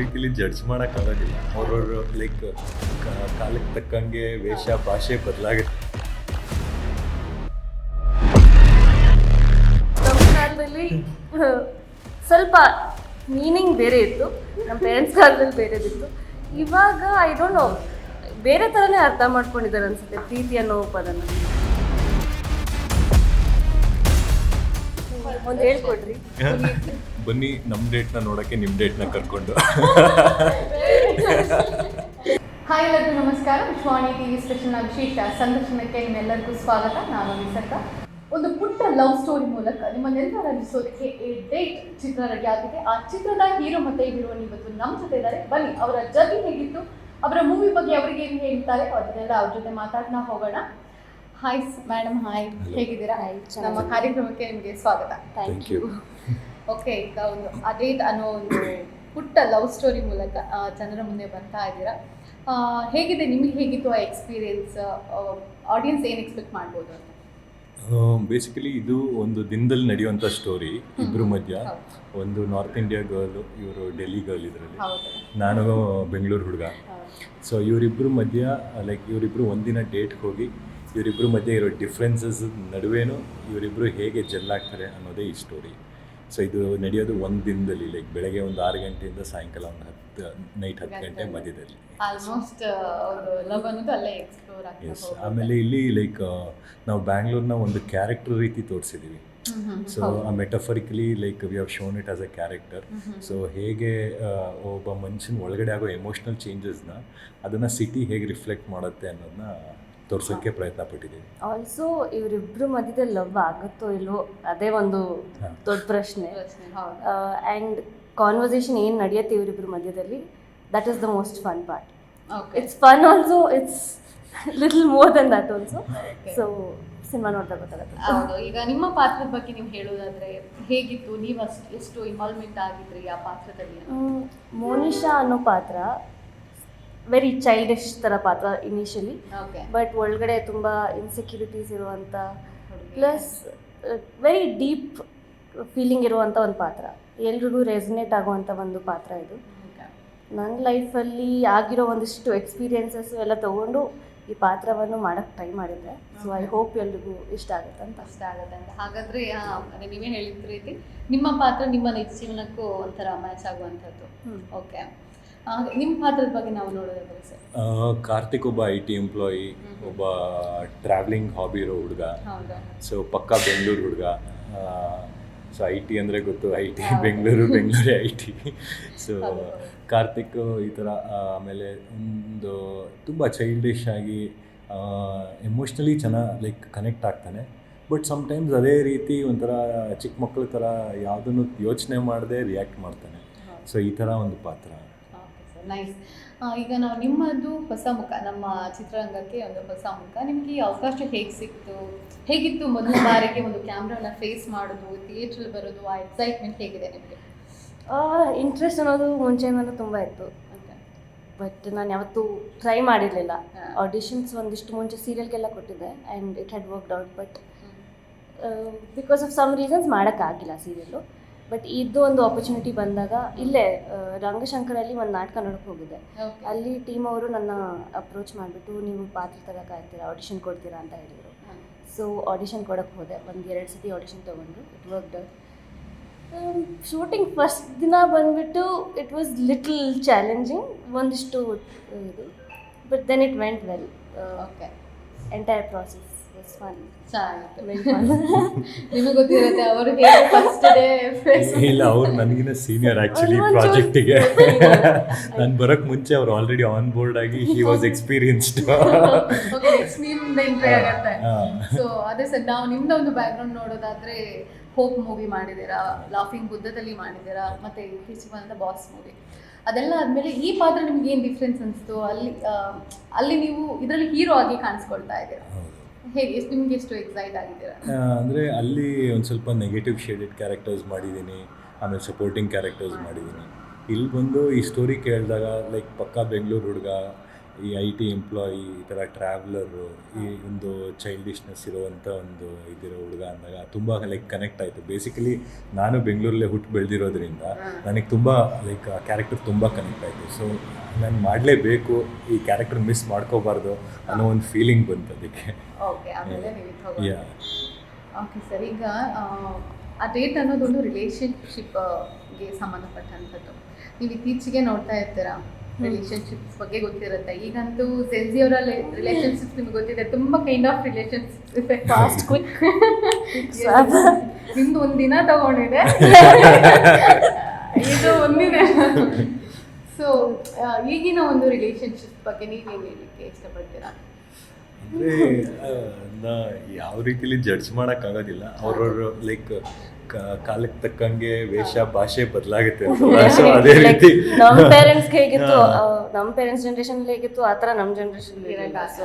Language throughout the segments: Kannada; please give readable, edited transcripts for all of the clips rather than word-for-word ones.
ರೀತಿಲಿ ಜಡ್ಜ್ ಮಾಡೋಕ್ಕಾಗೋದಿಲ್ಲ. ಅವ್ರವ್ರ ಲೈಕ್ ಕಾಲಕ್ಕೆ ತಕ್ಕಂಗೆ ವೇಷ ಭಾಷೆ ಬದಲಾಗುತ್ತೆ. ನಮ್ಮ ಕಾಲದಲ್ಲಿ ಸ್ವಲ್ಪ ಮೀನಿಂಗ್ ಬೇರೆ ಇತ್ತು, ನಮ್ಮ ಪೇರೆಂಟ್ಸ್ ಕಾಲದಲ್ಲಿ ಬೇರೆದಿತ್ತು. ಇವಾಗ ಐ ಡೋಂಟ್ ನೋ, ಬೇರೆ ಥರನೇ ಅರ್ಥ ಮಾಡ್ಕೊಂಡಿದ್ದಾರೆ ಅನ್ಸುತ್ತೆ ಪ್ರೀತಿ ಅನ್ನೋ ಪದನ. ಒಂದು ಹೇಳ್ಕೊಡ್ರಿ. ಬನ್ನಿ ನಮ್ಮ ಡೇಟ್ನ ನೋಡೋಕ್ಕೆ ನಿಮ್ಮ ಡೇಟ್ನ ಕರ್ಕೊಂಡು. ಹಾಯ್ ಎಲ್ಲರಿಗೂ ನಮಸ್ಕಾರ. ವಿಶ್ವಾಣಿ ಟಿವಿ ಸ್ಟೇಷನ್ನ ವಿಶೇಷ ಸಂದರ್ಶನಕ್ಕೆ ನಿಮ್ಮೆಲ್ಲರಿಗೂ ಸ್ವಾಗತ. ನಾನು ನಿಸರ್ಗ. ಒಂದು ಪುಟ್ಟ ಲವ್ ಸ್ಟೋರಿ ಮೂಲಕ ನಿಮ್ಮನ್ನೆಲ್ಲ ರಂಜಿಸೋದಕ್ಕೆ ಎ ಡೇಟ್ ಚಿತ್ರ ರೆಡಿ ಆಗಿದೆ. ಆ ಚಿತ್ರದ ಹೀರೋ ಮತ್ತೆ ಹೀರೋಯಿನ್ ಇವತ್ತು ನಮ್ಮ ಜೊತೆ ಇದ್ದಾರೆ. ಬನ್ನಿ ಅವರ ಜರ್ನಿ ಹೇಗಿತ್ತು, ಅವರ ಮೂವಿ ಬಗ್ಗೆ ಅವರಿಗೆ ಏನು ಹೇಳ್ತಾರೆ ಅದನ್ನೆಲ್ಲ ಅವ್ರ ಜೊತೆ ಮಾತಾಡ್ತಾ ಹೋಗೋಣ. ಹಾಯ್ ಮೇಡಮ್, ಹಾಯ್, ಹೇಗಿದ್ದೀರಾ? ನಮ್ಮ ಕಾರ್ಯಕ್ರಮಕ್ಕೆ ನಿಮಗೆ ಸ್ವಾಗತ. Thank you. ಓಕೆ, ಈಗ ಒಂದು ಅಡೇಟ್ ಅನ್ನೋ ಒಂದು ಪುಟ್ಟ ಲವ್ ಸ್ಟೋರಿ ಮೂಲಕ ಜನರ ಮುಂದೆ ಬರ್ತಾ ಇದ್ದೀರಾ. ಹೇಗಿದೆ, ನಿಮಗೆ ಹೇಗಿತ್ತು ಆ ಎಕ್ಸ್ಪೀರಿಯನ್ಸ್? ಆಡಿಯನ್ಸ್ ಏನು ಎಕ್ಸ್ಪೆಕ್ಟ್ ಮಾಡ್ಬೋದು ಅಂತ? ಬೇಸಿಕಲಿ ಇದು ಒಂದು ದಿನದಲ್ಲಿ ನಡೆಯುವಂಥ ಸ್ಟೋರಿ. ಇಬ್ಬರ ಮಧ್ಯ ಒಂದು ನಾರ್ತ್ ಇಂಡಿಯಾ ಗರ್ಲು, ಇವರು ಡೆಲ್ಲಿ ಗರ್ಲ್ ಇದರಲ್ಲಿ, ನಾನು ಬೆಂಗಳೂರು ಹುಡುಗ. ಸೊ ಇವರಿಬ್ಬರ ಮಧ್ಯ ಲೈಕ್ ಇವರಿಬ್ಬರು ಒಂದಿನ ಡೇಟ್ಗೆ ಹೋಗಿ ಇವರಿಬ್ಬರ ಮಧ್ಯೆ ಇರೋ ಡಿಫ್ರೆನ್ಸಸ್ ನಡುವೆನೂ ಇವರಿಬ್ಬರು ಹೇಗೆ ಜೆಲ್ಲಾಗ್ತಾರೆ ಅನ್ನೋದೇ ಈ ಸ್ಟೋರಿ. ಸೊ ಇದು ನಡೆಯೋದು ಒಂದು ದಿನದಲ್ಲಿ, ಲೈಕ್ ಬೆಳಗ್ಗೆ ಒಂದು 6 ಗಂಟೆಯಿಂದ ಸಾಯಂಕಾಲ ಒಂದು ನೈಟ್ 10 ಗಂಟೆ ಮಧ್ಯದಲ್ಲಿ. ಆಲ್ಮೋಸ್ಟ್ ಲವ್ ಅನ್ನೋದು ಅಲ್ಲೇ ಎಕ್ಸ್ಪ್ಲೋರ್ ಆಗ್ತಾ ಎಸ್. ಆಮೇಲೆ ಇಲ್ಲಿ ಲೈಕ್ ನಾವು ಬ್ಯಾಂಗ್ಳೂರ್ನ ಒಂದು ಕ್ಯಾರೆಕ್ಟರ್ ರೀತಿ ತೋರಿಸಿದ್ದೀವಿ. So metaphorically like we have shown it as a character. So ಹೇಗೆ ಒಬ್ಬ ಮನುಷ್ಯನ ಒಳಗಡೆ ಆಗೋ ಎಮೋಷ್ನಲ್ ಚೇಂಜಸ್ನ ಅದನ್ನು ಸಿಟಿ ಹೇಗೆ ರಿಫ್ಲೆಕ್ಟ್ ಮಾಡುತ್ತೆ ಅನ್ನೋದನ್ನ ತೋರ್ಸೋಕ್ಕೆ ಪ್ರಯತ್ನ ಪಟ್ಟಿದ್ದೀವಿ. ಆಲ್ಸೋ ಇವರಿಬ್ಬರು ಮಧ್ಯದಲ್ಲಿ ಲವ್ ಆಗುತ್ತೋ ಇಲ್ವೋ ಅದೇ ಒಂದು ದೊಡ್ಡ ಪ್ರಶ್ನೆ. ಆ್ಯಂಡ್ ಕಾನ್ವರ್ಸೇಷನ್ ಏನು ನಡೆಯುತ್ತೆ ಇವರಿಬ್ಬರ ಮಧ್ಯದಲ್ಲಿ, that is the most fun part. It's fun also, it's little more then that also. So cinema ನೋಡ್ತಾ ಗೊತ್ತಾಗುತ್ತೆ. ಹೌದು. ಈಗ ನಿಮ್ಮ ಪಾತ್ರದ ಬಗ್ಗೆ ನೀವು ಹೇಳೋದಾದ್ರೆ ಹೇಗಿತ್ತು? ನೀವು ಎಷ್ಟು ಇನ್ವಾಲ್ವ್ಮೆಂಟ್ ಆಗಿದ್ರಿ ಆ ಪಾತ್ರದಲ್ಲಿ? ಮೋನಿಶಾ ಅನ್ನೋ ಪಾತ್ರ ವೆರಿ ಚೈಲ್ಡಿಶ್ ಥರ ಪಾತ್ರ ಇನಿಷಿಯಲಿ, ಬಟ್ ಒಳಗಡೆ ತುಂಬ ಇನ್ಸೆಕ್ಯೂರಿಟೀಸ್ ಇರುವಂಥ ಪ್ಲಸ್ ವೆರಿ ಡೀಪ್ ಫೀಲಿಂಗ್ ಇರುವಂಥ ಒಂದು ಪಾತ್ರ, ಎಲ್ರಿಗೂ ರೆಸನೇಟ್ ಆಗುವಂಥ ಒಂದು ಪಾತ್ರ ಇದು. ನನ್ನ ಲೈಫಲ್ಲಿ ಆಗಿರೋ ಒಂದಿಷ್ಟು ಎಕ್ಸ್ಪೀರಿಯನ್ಸಸ್ಸು ಎಲ್ಲ ತೊಗೊಂಡು ಈ ಪಾತ್ರವನ್ನು ಮಾಡೋಕ್ಕೆ ಟ್ರೈ ಮಾಡಿದ್ದೆ. ಸೊ ಐ ಹೋಪ್ ಎಲ್ರಿಗೂ ಇಷ್ಟ ಆಗುತ್ತೆ ಅಂತ. ಹಾಗಾದರೆ ಅದೇ ನೀವೇ ಹೇಳಿದ ರೀತಿ ನಿಮ್ಮ ಪಾತ್ರ ನಿಮ್ಮ ನಿಜ ಜೀವನಕ್ಕೂ ಒಂಥರ ಮ್ಯಾಚ್ ಆಗುವಂಥದ್ದು. ಓಕೆ, ನಿಮ್ಮ ಪಾತ್ರದ ಬಗ್ಗೆ ನಾವು ನೋಡೋದಾದ್ರೆ ಸರ್? ಕಾರ್ತಿಕ್ ಒಬ್ಬ IT ಎಂಪ್ಲಾಯಿ, ಒಬ್ಬ ಟ್ರಾವೆಲಿಂಗ್ ಹಾಬಿ ಇರೋ ಹುಡುಗ. ಸೊ ಪಕ್ಕಾ ಬೆಂಗಳೂರು ಹುಡುಗ. ಸೊ IT ಅಂದರೆ ಗೊತ್ತು, IT Bengaluru IT. So Karthik ಈ ಥರ ಆಮೇಲೆ ಒಂದು ತುಂಬ ಚೈಲ್ಡಿಶ್ ಆಗಿ ಎಮೋಷ್ನಲಿ ಚೆನ್ನಾಗಿ ಲೈಕ್ ಕನೆಕ್ಟ್ ಆಗ್ತಾನೆ. ಬಟ್ ಸಮ್ಟೈಮ್ಸ್ ಅದೇ ರೀತಿ ಒಂಥರ ಚಿಕ್ಕ ಮಕ್ಕಳ ಥರ ಯಾವುದನ್ನು ಯೋಚನೆ ಮಾಡದೆ ರಿಯಾಕ್ಟ್ ಮಾಡ್ತಾನೆ. ಸೊ ಈ ಥರ ಒಂದು ಪಾತ್ರ. ನೈಸ್. ಈಗ ನಾವು ನಿಮ್ಮದು ಹೊಸ ಮುಖ, ನಮ್ಮ ಚಿತ್ರರಂಗಕ್ಕೆ ಒಂದು ಹೊಸ ಮುಖ. ನಿಮಗೆ ಈ ಅವಕಾಶ ಹೇಗೆ ಸಿಕ್ತು? ಹೇಗಿತ್ತು ಮೊದಲ ಬಾರಿಗೆ ಒಂದು ಕ್ಯಾಮ್ರಾನ ಫೇಸ್ ಮಾಡೋದು, ಥಿಯೇಟ್ರಲ್ಲಿ ಬರೋದು, ಆ ಎಕ್ಸೈಟ್ಮೆಂಟ್ ಹೇಗಿದೆ ನಿಮಗೆ? ಇಂಟ್ರೆಸ್ಟ್ ಅನ್ನೋದು ಮುಂಚೆಯಿಂದಲೂ ತುಂಬ ಇತ್ತು, ಬಟ್ ನಾನು ಯಾವತ್ತೂ ಟ್ರೈ ಮಾಡಿರಲಿಲ್ಲ. ಆಡಿಷನ್ಸ್ ಒಂದಿಷ್ಟು ಮುಂಚೆ ಸೀರಿಯಲ್ಗೆಲ್ಲ ಕೊಟ್ಟಿದ್ದೆ and it had worked out, but because of some reasons ಮಾಡೋಕ್ಕಾಗಿಲ್ಲ ಸೀರಿಯಲ್ಲು. ಬಟ್ ಇದು ಒಂದು ಆಪರ್ಚುನಿಟಿ ಬಂದಾಗ ಇಲ್ಲೇ ರಂಗಶಂಕರಲ್ಲಿ ಒಂದು ನಾಟಕ ನೋಡೋಕ್ಕೆ ಹೋಗಿದ್ದೆ. ಅಲ್ಲಿ ಟೀಮ್ ಅವರು ನನ್ನ ಅಪ್ರೋಚ್ ಮಾಡಿಬಿಟ್ಟು ನೀವು ಪಾತ್ರ ತಗೋಕ್ಕಾಗ್ತೀರಾ, ಆಡಿಷನ್ ಕೊಡ್ತೀರಾ ಅಂತ ಹೇಳಿದರು. ಸೊ ಆಡಿಷನ್ ಕೊಡೋಕ್ಕೆ ಹೋದೆ. 1-2 ಸತಿ ಆಡಿಷನ್ ತೊಗೊಂಡು it worked out. Shooting first ದಿನ ಬಂದುಬಿಟ್ಟು ಇಟ್ ವಾಸ್ ಲಿಟಲ್ ಚಾಲೆಂಜಿಂಗ್, ಒಂದಿಷ್ಟು ಇದು, but then it went well. Okay, entire process was fun. ನಿಮಗೆ ಗೊತ್ತಿರುತ್ತೆ ಅವ್ರಿಗೆ ಫಸ್ಟ್ ಡೇ ಇಲ್ಲ, ಅವ್ರು ನನಗಿನ ಸೀನಿಯರ್ ಆ್ಯಕ್ಚುಲಿ ಪ್ರಾಜೆಕ್ಟಿಗೆ. ನಾನು ಬರೋಕ್ಕೆ ಮುಂಚೆ ಅವ್ರು ಆಲ್ರೆಡಿ ಆನ್ ಬೋರ್ಡ್ ಆಗಿ ಹಿ ವಾಸ್ ಎಕ್ಸ್ಪೀರಿಯನ್ಸ್ಡ್. ಆಗುತ್ತೆ. ಸೊ ಅದೇ ಸರ್, ನಾವು ನಿಮ್ದು ಒಂದು ಬ್ಯಾಕ್ಗ್ರೌಂಡ್ ನೋಡೋದಾದ್ರೆ ಹೋಪ್ ಮೂವಿ ಮಾಡಿದ್ದೀರಾ, ಲಾಫಿಂಗ್ ಬುದ್ಧದಲ್ಲಿ ಮಾಡಿದ್ದೀರಾ, ಮತ್ತು ಇತ್ತೀಚೆಗೆ ಬಂದ ಬಾಸ್ ಮೂವಿ. ಅದೆಲ್ಲ ಆದಮೇಲೆ ಈ ಪಾತ್ರ ನಿಮ್ಗೆ ಏನು ಡಿಫ್ರೆನ್ಸ್ ಅನಿಸ್ತು? ಅಲ್ಲಿ ನೀವು ಇದರಲ್ಲಿ ಹೀರೋ ಆಗಿ ಕಾಣಿಸ್ಕೊಳ್ತಾ ಇದ್ದೀರಾ. ಹೇಗೆ, ನಿಮ್ಗೆ ಎಷ್ಟು ಎಕ್ಸೈಟ್ ಆಗಿದ್ದೀರಾ? ಅಂದರೆ ಅಲ್ಲಿ ಒಂದು ಸ್ವಲ್ಪ ನೆಗೆಟಿವ್ ಶೇಡೆಡ್ ಕ್ಯಾರೆಕ್ಟರ್ಸ್ ಮಾಡಿದ್ದೀನಿ, ಆಮೇಲೆ ಸಪೋರ್ಟಿಂಗ್ ಕ್ಯಾರೆಕ್ಟರ್ಸ್ ಮಾಡಿದ್ದೀನಿ. ಇಲ್ಲಿ ಬಂದು ಈ ಸ್ಟೋರಿ ಕೇಳಿದಾಗ ಲೈಕ್ ಪಕ್ಕಾ ಬೆಂಗಳೂರು ಹುಡುಗ, ಈ IT ಎಂಪ್ಲಾಯಿ ಈ ಥರ ಟ್ರಾವೆಲರು ಈ ಒಂದು ಚೈಲ್ಡಿಶ್ನೆಸ್ ಇರುವಂಥ ಒಂದು ಇದಿರೋ ಹುಡುಗ ಅಂದಾಗ ತುಂಬ ಲೈಕ್ ಕನೆಕ್ಟ್ ಆಯಿತು. ಬೇಸಿಕಲಿ ನಾನು ಬೆಂಗಳೂರಲ್ಲೇ ಹುಟ್ಟು ಬೆಳೆದಿರೋದ್ರಿಂದ ನನಗೆ ತುಂಬ ಲೈಕ್ ಆ ಕ್ಯಾರೆಕ್ಟರ್ ತುಂಬ ಕನೆಕ್ಟ್ ಆಯಿತು. ಸೊ ನಾನು ಮಾಡಲೇಬೇಕು, ಈ ಕ್ಯಾರೆಕ್ಟರ್ ಮಿಸ್ ಮಾಡ್ಕೋಬಾರ್ದು ಅನ್ನೋ ಒಂದು ಫೀಲಿಂಗ್ ಬಂತು ಅದಕ್ಕೆ. ಓಕೆ, ಆಮೇಲೆ ನೀವು ಯಾ ಓಕೆ ಸರ್. ಈಗ ಆ ಡೇಟ್ ಅನ್ನೋದೊಂದು ರಿಲೇಷನ್ಶಿಪ್ಗೆ ಸಂಬಂಧಪಟ್ಟಂಥದ್ದು. ನೀವು ಇತ್ತೀಚೆಗೆ ನೋಡ್ತಾ ಇರ್ತೀರಾ, ರಿಲೇಷನ್ಶಿಪ್ಸ್ ಬಗ್ಗೆ ಗೊತ್ತಿರುತ್ತೆ. ಈಗಂತೂ ಸೆನ್ಸಿ ಅವರ ರಿಲೇಷನ್ಶಿಪ್ಸ್ ನಿಮ್ಗೆ ಗೊತ್ತಿದೆ, ತುಂಬ ಕೈಂಡ್ ಆಫ್ ರಿಲೇಷನ್ಶಿಪ್ಸ್ ಇದೆ. ಫಾಸ್ಟ್ ಕ್ವಿಕ್ ನಿಮ್ದು ಒಂದು ದಿನ ತಗೊಂಡಿದೆ, ಇದು ಒಂದಿದೆ. ಸೊ ಈಗಿನ ಒಂದು ರಿಲೇಷನ್ಶಿಪ್ ಬಗ್ಗೆ ನೀವೇನು ಹೇಳಲಿಕ್ಕೆ ಇಷ್ಟಪಡ್ತೀರಾ? ಅಂದರೆ ಯಾವ ರೀತಿಲಿ ಜಡ್ಜ್ ಮಾಡೋಕ್ಕಾಗೋದಿಲ್ಲ. ಅವ್ರವ್ರ ಲೈಕ್ ಕಾಲಕ್ಕೆ ತಕ್ಕಂಗೆ ವೇಷ ಭಾಷೆ ಬದಲಾಗುತ್ತೆ. ಸೊ ಅದೇ ರೀತಿ ನಮ್ಮ ಪೇರೆಂಟ್ಸ್ಗೆ ಹೇಗಿತ್ತು, ನಮ್ಮ ಪೇರೆಂಟ್ಸ್ ಜನ್ರೇಷನ್ ಹೇಗಿತ್ತು ಆ ಥರ ನಮ್ಮ ಜನ್ರೇಷನ್ ಇರಲ್ಲ. ಸೊ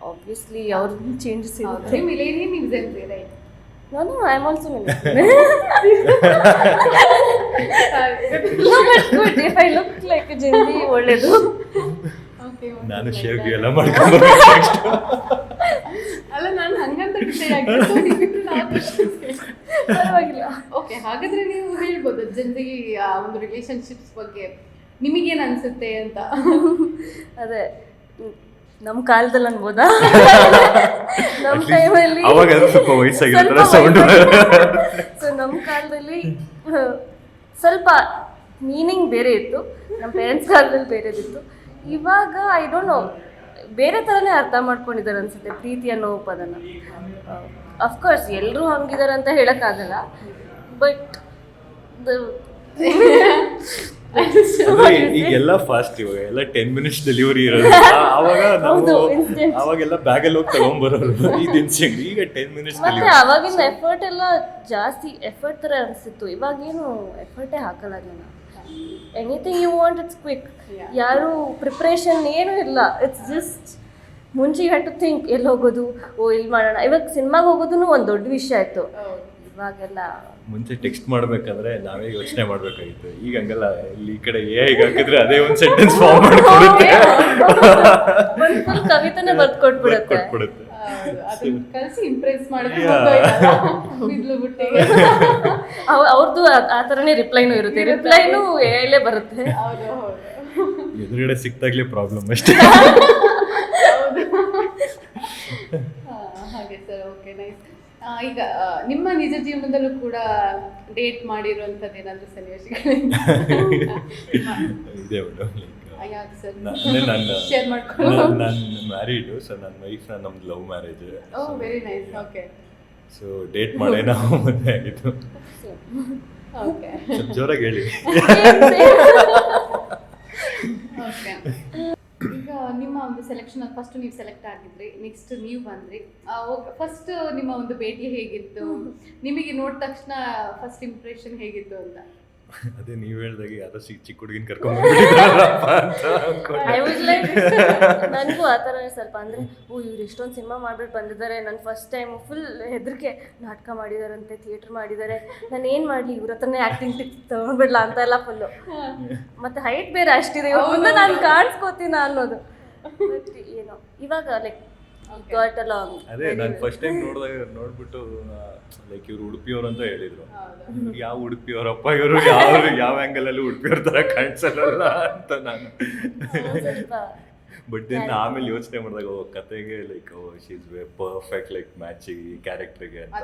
ಆಬ್ವಿಯಸ್ಲಿ ಅವ್ರದ್ದು ಚೇಂಜಸ್ ಇರುತ್ತೆ. ನೀವು ಮಿಲೇನಿಯಂ, ನೀವು ಜೆನ್ಸಿ, ರೈಟ್? ನಾನು I am also if I look like ಜಲ್ದಿ ಒಳ್ಳೇದು. ನಾನು ಶೇವ್ ಎಲ್ಲ ಮಾಡ್ಕೊಂಡು ಅಲ್ಲ, ನಾನು ಹಂಗಂತ ಪರವಾಗಿಲ್ಲ. ಓಕೆ, ಹಾಗಾದ್ರೆ ನೀವು ಹೇಳ್ಬೋದು ಜನ್ರಿಗೆ ಒಂದು ರಿಲೇಷನ್ಶಿಪ್ಸ್ ಬಗ್ಗೆ ನಿಮಗೇನು ಅನ್ಸುತ್ತೆ ಅಂತ. ಅದೇ ನಮ್ಮ ಕಾಲದಲ್ಲಿ ಅನ್ಬೋದಾ? ನಮ್ಮ ಟೈಮಲ್ಲಿ ಅವಾಗ ಸ್ವಲ್ಪ ವಯಸ್ಸಾಗಿರ್ತಾರೆ ಸೌಂಡ್. ಸೊ ನಮ್ಮ ಕಾಲದಲ್ಲಿ ಸ್ವಲ್ಪ ಮೀನಿಂಗ್ ಬೇರೆ ಇತ್ತು, ನಮ್ಮ ಪೇರೆಂಟ್ಸ್ ಕಾಲದಲ್ಲಿ ಬೇರೆದಿತ್ತು. ಇವಾಗ ಐ ಡೋಂಟ್ ನೋ, ಬೇರೆ ಥರನೇ ಅರ್ಥ ಮಾಡ್ಕೊಂಡಿದ್ದಾರೆ ಅನ್ಸುತ್ತೆ ಪ್ರೀತಿ ಅನ್ನೋ ಪದನ. ಅಫ್ಕೋರ್ಸ್ ಎಲ್ಲರೂ ಹಂಗಿದ್ದಾರೆ ಅಂತ ಹೇಳೋಕ್ಕಾಗಲ್ಲ, ಬಟ್ ಈಗೆಲ್ಲ ಫಾಸ್ಟ್, ಇವಾಗ ಎಲ್ಲ 10 minutes ಡೆಲಿವರಿ ಇರೋದು. ಅವಾಗ ಅವಾಗೆಲ್ಲ ಬ್ಯಾಗಲ್ಲಿ ಹೋಗಿ ತಗೊಂಡ್ಬರೋರು ಈ ದಿನಸಿ. ಈಗ 10 minutes ಮತ್ತೆ ಅವಾಗಿನ ಎಫರ್ಟ್ ಎಲ್ಲ ಜಾಸ್ತಿ ಎಫರ್ಟ್ ಥರ ಅನಿಸ್ತಿತ್ತು. ಇವಾಗೇನು ಎಫರ್ಟೇ ಹಾಕಲ್ಲ ಜನ. Anything you want it's quick. ಯಾರು ಪ್ರಿಪ್ರೇಷನ್ ಏನೂ ಇಲ್ಲ. ಇಟ್ಸ್ ಜಸ್ಟ್ ಮುಂಚೆ ಯು ಹ್ಯಾಡ್ ಟು ಥಿಂಕ್ ಎಲ್ಲಿ ಹೋಗೋದು, ಇಲ್ಲಿ ಮಾಡೋಣ. ಇವಾಗ ಸಿನಿಮಾಗೆ ಹೋಗೋದು ಒಂದು ದೊಡ್ಡ ವಿಷಯ ಆಯಿತು. ಇವಾಗೆಲ್ಲ ಮುಂಚೆ ಟೆಕ್ಸ್ಟ್ ಮಾಡ್ಬೇಕಾದ್ರೆ ನಾವೇ ಯೋಚನೆ ಮಾಡ್ಬೇಕಾಗಿತ್ತು. ಈಗ ಹಂಗಲ್ಲ, ಇಲ್ಲಿ ಈ ಕಡೆ ಹೇಗೆ ಹಾಕಿದ್ರೆ ಅದೇ ಒಂದು ಸೆಂಟೆನ್ಸ್ ಫಾರ್ಮ್ ಮಾಡ್ಕೊಡುತ್ತೆ, ಫುಲ್ ಕವಿತೆನೇ ಬರ್ದು ಕೊಟ್ಬಿಡುತ್ತೆ. ಕಳಿಸಿ ಇಂಪ್ರೆಸ್ ಮಾಡಿದ್ರೆ ಅವ್ರದ್ದು ಆ ಥರನೇ ರಿಪ್ಲೈನೂ ಇರುತ್ತೆ. ರಿಪ್ಲೈನೂ ಹೇಳೇ ಬರುತ್ತೆ. ಎದುರುಗಡೆ ಸಿಕ್ತಾಗ್ಲೇ ಪ್ರಾಬ್ಲಮ್ ಅಷ್ಟೇ. ಹಾಗೆ ಸರ್. Okay, nice. ಈಗ ನಿಮ್ಮ ನಿಜ ಜೀವನದಲ್ಲೂ ಕೂಡ ಡೇಟ್ ಮಾಡಿರುವಂಥದ್ದು ಏನಾದರೂ ಸನ್ನಿವೇಶಗಳು ಇದೆ ಸರ್? ಶೇರ್ ಮಾಡ್ಕೊಂಡು. ನಾನು ಮ್ಯಾರಿಡು, ಸೊ ನನ್ನ ವೈಫ್ ನಮ್ದು love marriage. Oh, very nice. Okay. So date ಮಾಡೇ ನಾವು ಮದುವೆ ಆಗಿದ್ದು. ಓಕೆ, ಸ್ವಲ್ಪ ಜೋರಾಗಿ ಹೇಳಿ. ಓಕೆ. ಈಗ ನಿಮ್ಮ ಒಂದು ಸೆಲೆಕ್ಷನ್ ಫಸ್ಟ್ ನೀವು ಸೆಲೆಕ್ಟ್ ಆಗಿದ್ರಿ, ನೆಕ್ಸ್ಟ್ ನೀವು ಬಂದ್ರಿ. ಫಸ್ಟ್ ನಿಮ್ಮ ಒಂದು ಭೇಟಿ ಹೇಗಿತ್ತು? ನಿಮಗೆ ನೋಡಿದ ತಕ್ಷಣ ಫಸ್ಟ್ ಇಂಪ್ರೆಷನ್ ಹೇಗಿತ್ತು ಅಂತ? ಅದೇ ನೀವು ಹೇಳ್ದಾಗ ಯಾರೋ ಚಿಕ್ಕ ಹುಡುಗಿನ ಕರ್ಕೊಂಡು ಐ ವಾಸ್ ಲೈಕ್, ನನಗೂ ಆ ಥರ ಸ್ವಲ್ಪ ಅಂದರೆ, ಇವ್ರು ಇಷ್ಟೊಂದು ಸಿನಿಮಾ ಮಾಡ್ಬಿಟ್ಟು ಬಂದಿದ್ದಾರೆ. ನಾನು ಫಸ್ಟ್ ಟೈಮ್ ಫುಲ್ ಹೆದರಿಕೆ, ನಾಟಕ ಮಾಡಿದಾರಂತೆ, ಥಿಯೇಟ್ರ್ ಮಾಡಿದ್ದಾರೆ, ನಾನು ಏನು ಮಾಡಲಿ, ಇವ್ರ ಹತ್ರನೇ ಆ್ಯಕ್ಟಿಂಗ್ ಟಿಪ್ಸ್ ತೊಗೊಂಡ್ಬಿಡ್ಲಾ ಅಂತ ಎಲ್ಲ ಫುಲ್ಲು. ಮತ್ತು ಹೈಟ್ ಬೇರೆ ಅಷ್ಟಿದೆ, ಮುಂದೆ ನಾನು ಕಾಣಿಸ್ಕೋತೀನ ಅನ್ನೋದು. ಬಟ್ ಏನೋ ಇವಾಗ ಲೈಕ್ ಅದೇ ನಾನು ಫಸ್ಟ್ ಟೈಮ್ ನೋಡ್ಬಿಟ್ಟು ಲೈಕ್ ಇವ್ರು ಉಡುಪಿಯವ್ರು ಅಂತ ಹೇಳಿದ್ರು. ಯಾವ ಉಡುಪಿಯವರಪ್ಪ ಇವರು, ಯಾವ ಆ್ಯಂಗಲ್ ಅಲ್ಲಿ ಉಡುಪಿಯವ್ರ ತರ ಕಾಣಿಸಲ್ಲ ಅಂತ ನಾನು. ಬಟ್ ದೆನ್ ಆಮೇಲೆ ಯೋಚನೆ ಮಾಡಿದಾಗ ಕತೆಗೆ like she is perfect like match ಈ ಕ್ಯಾರೆಕ್ಟರ್ಗೆ ಅಂತ.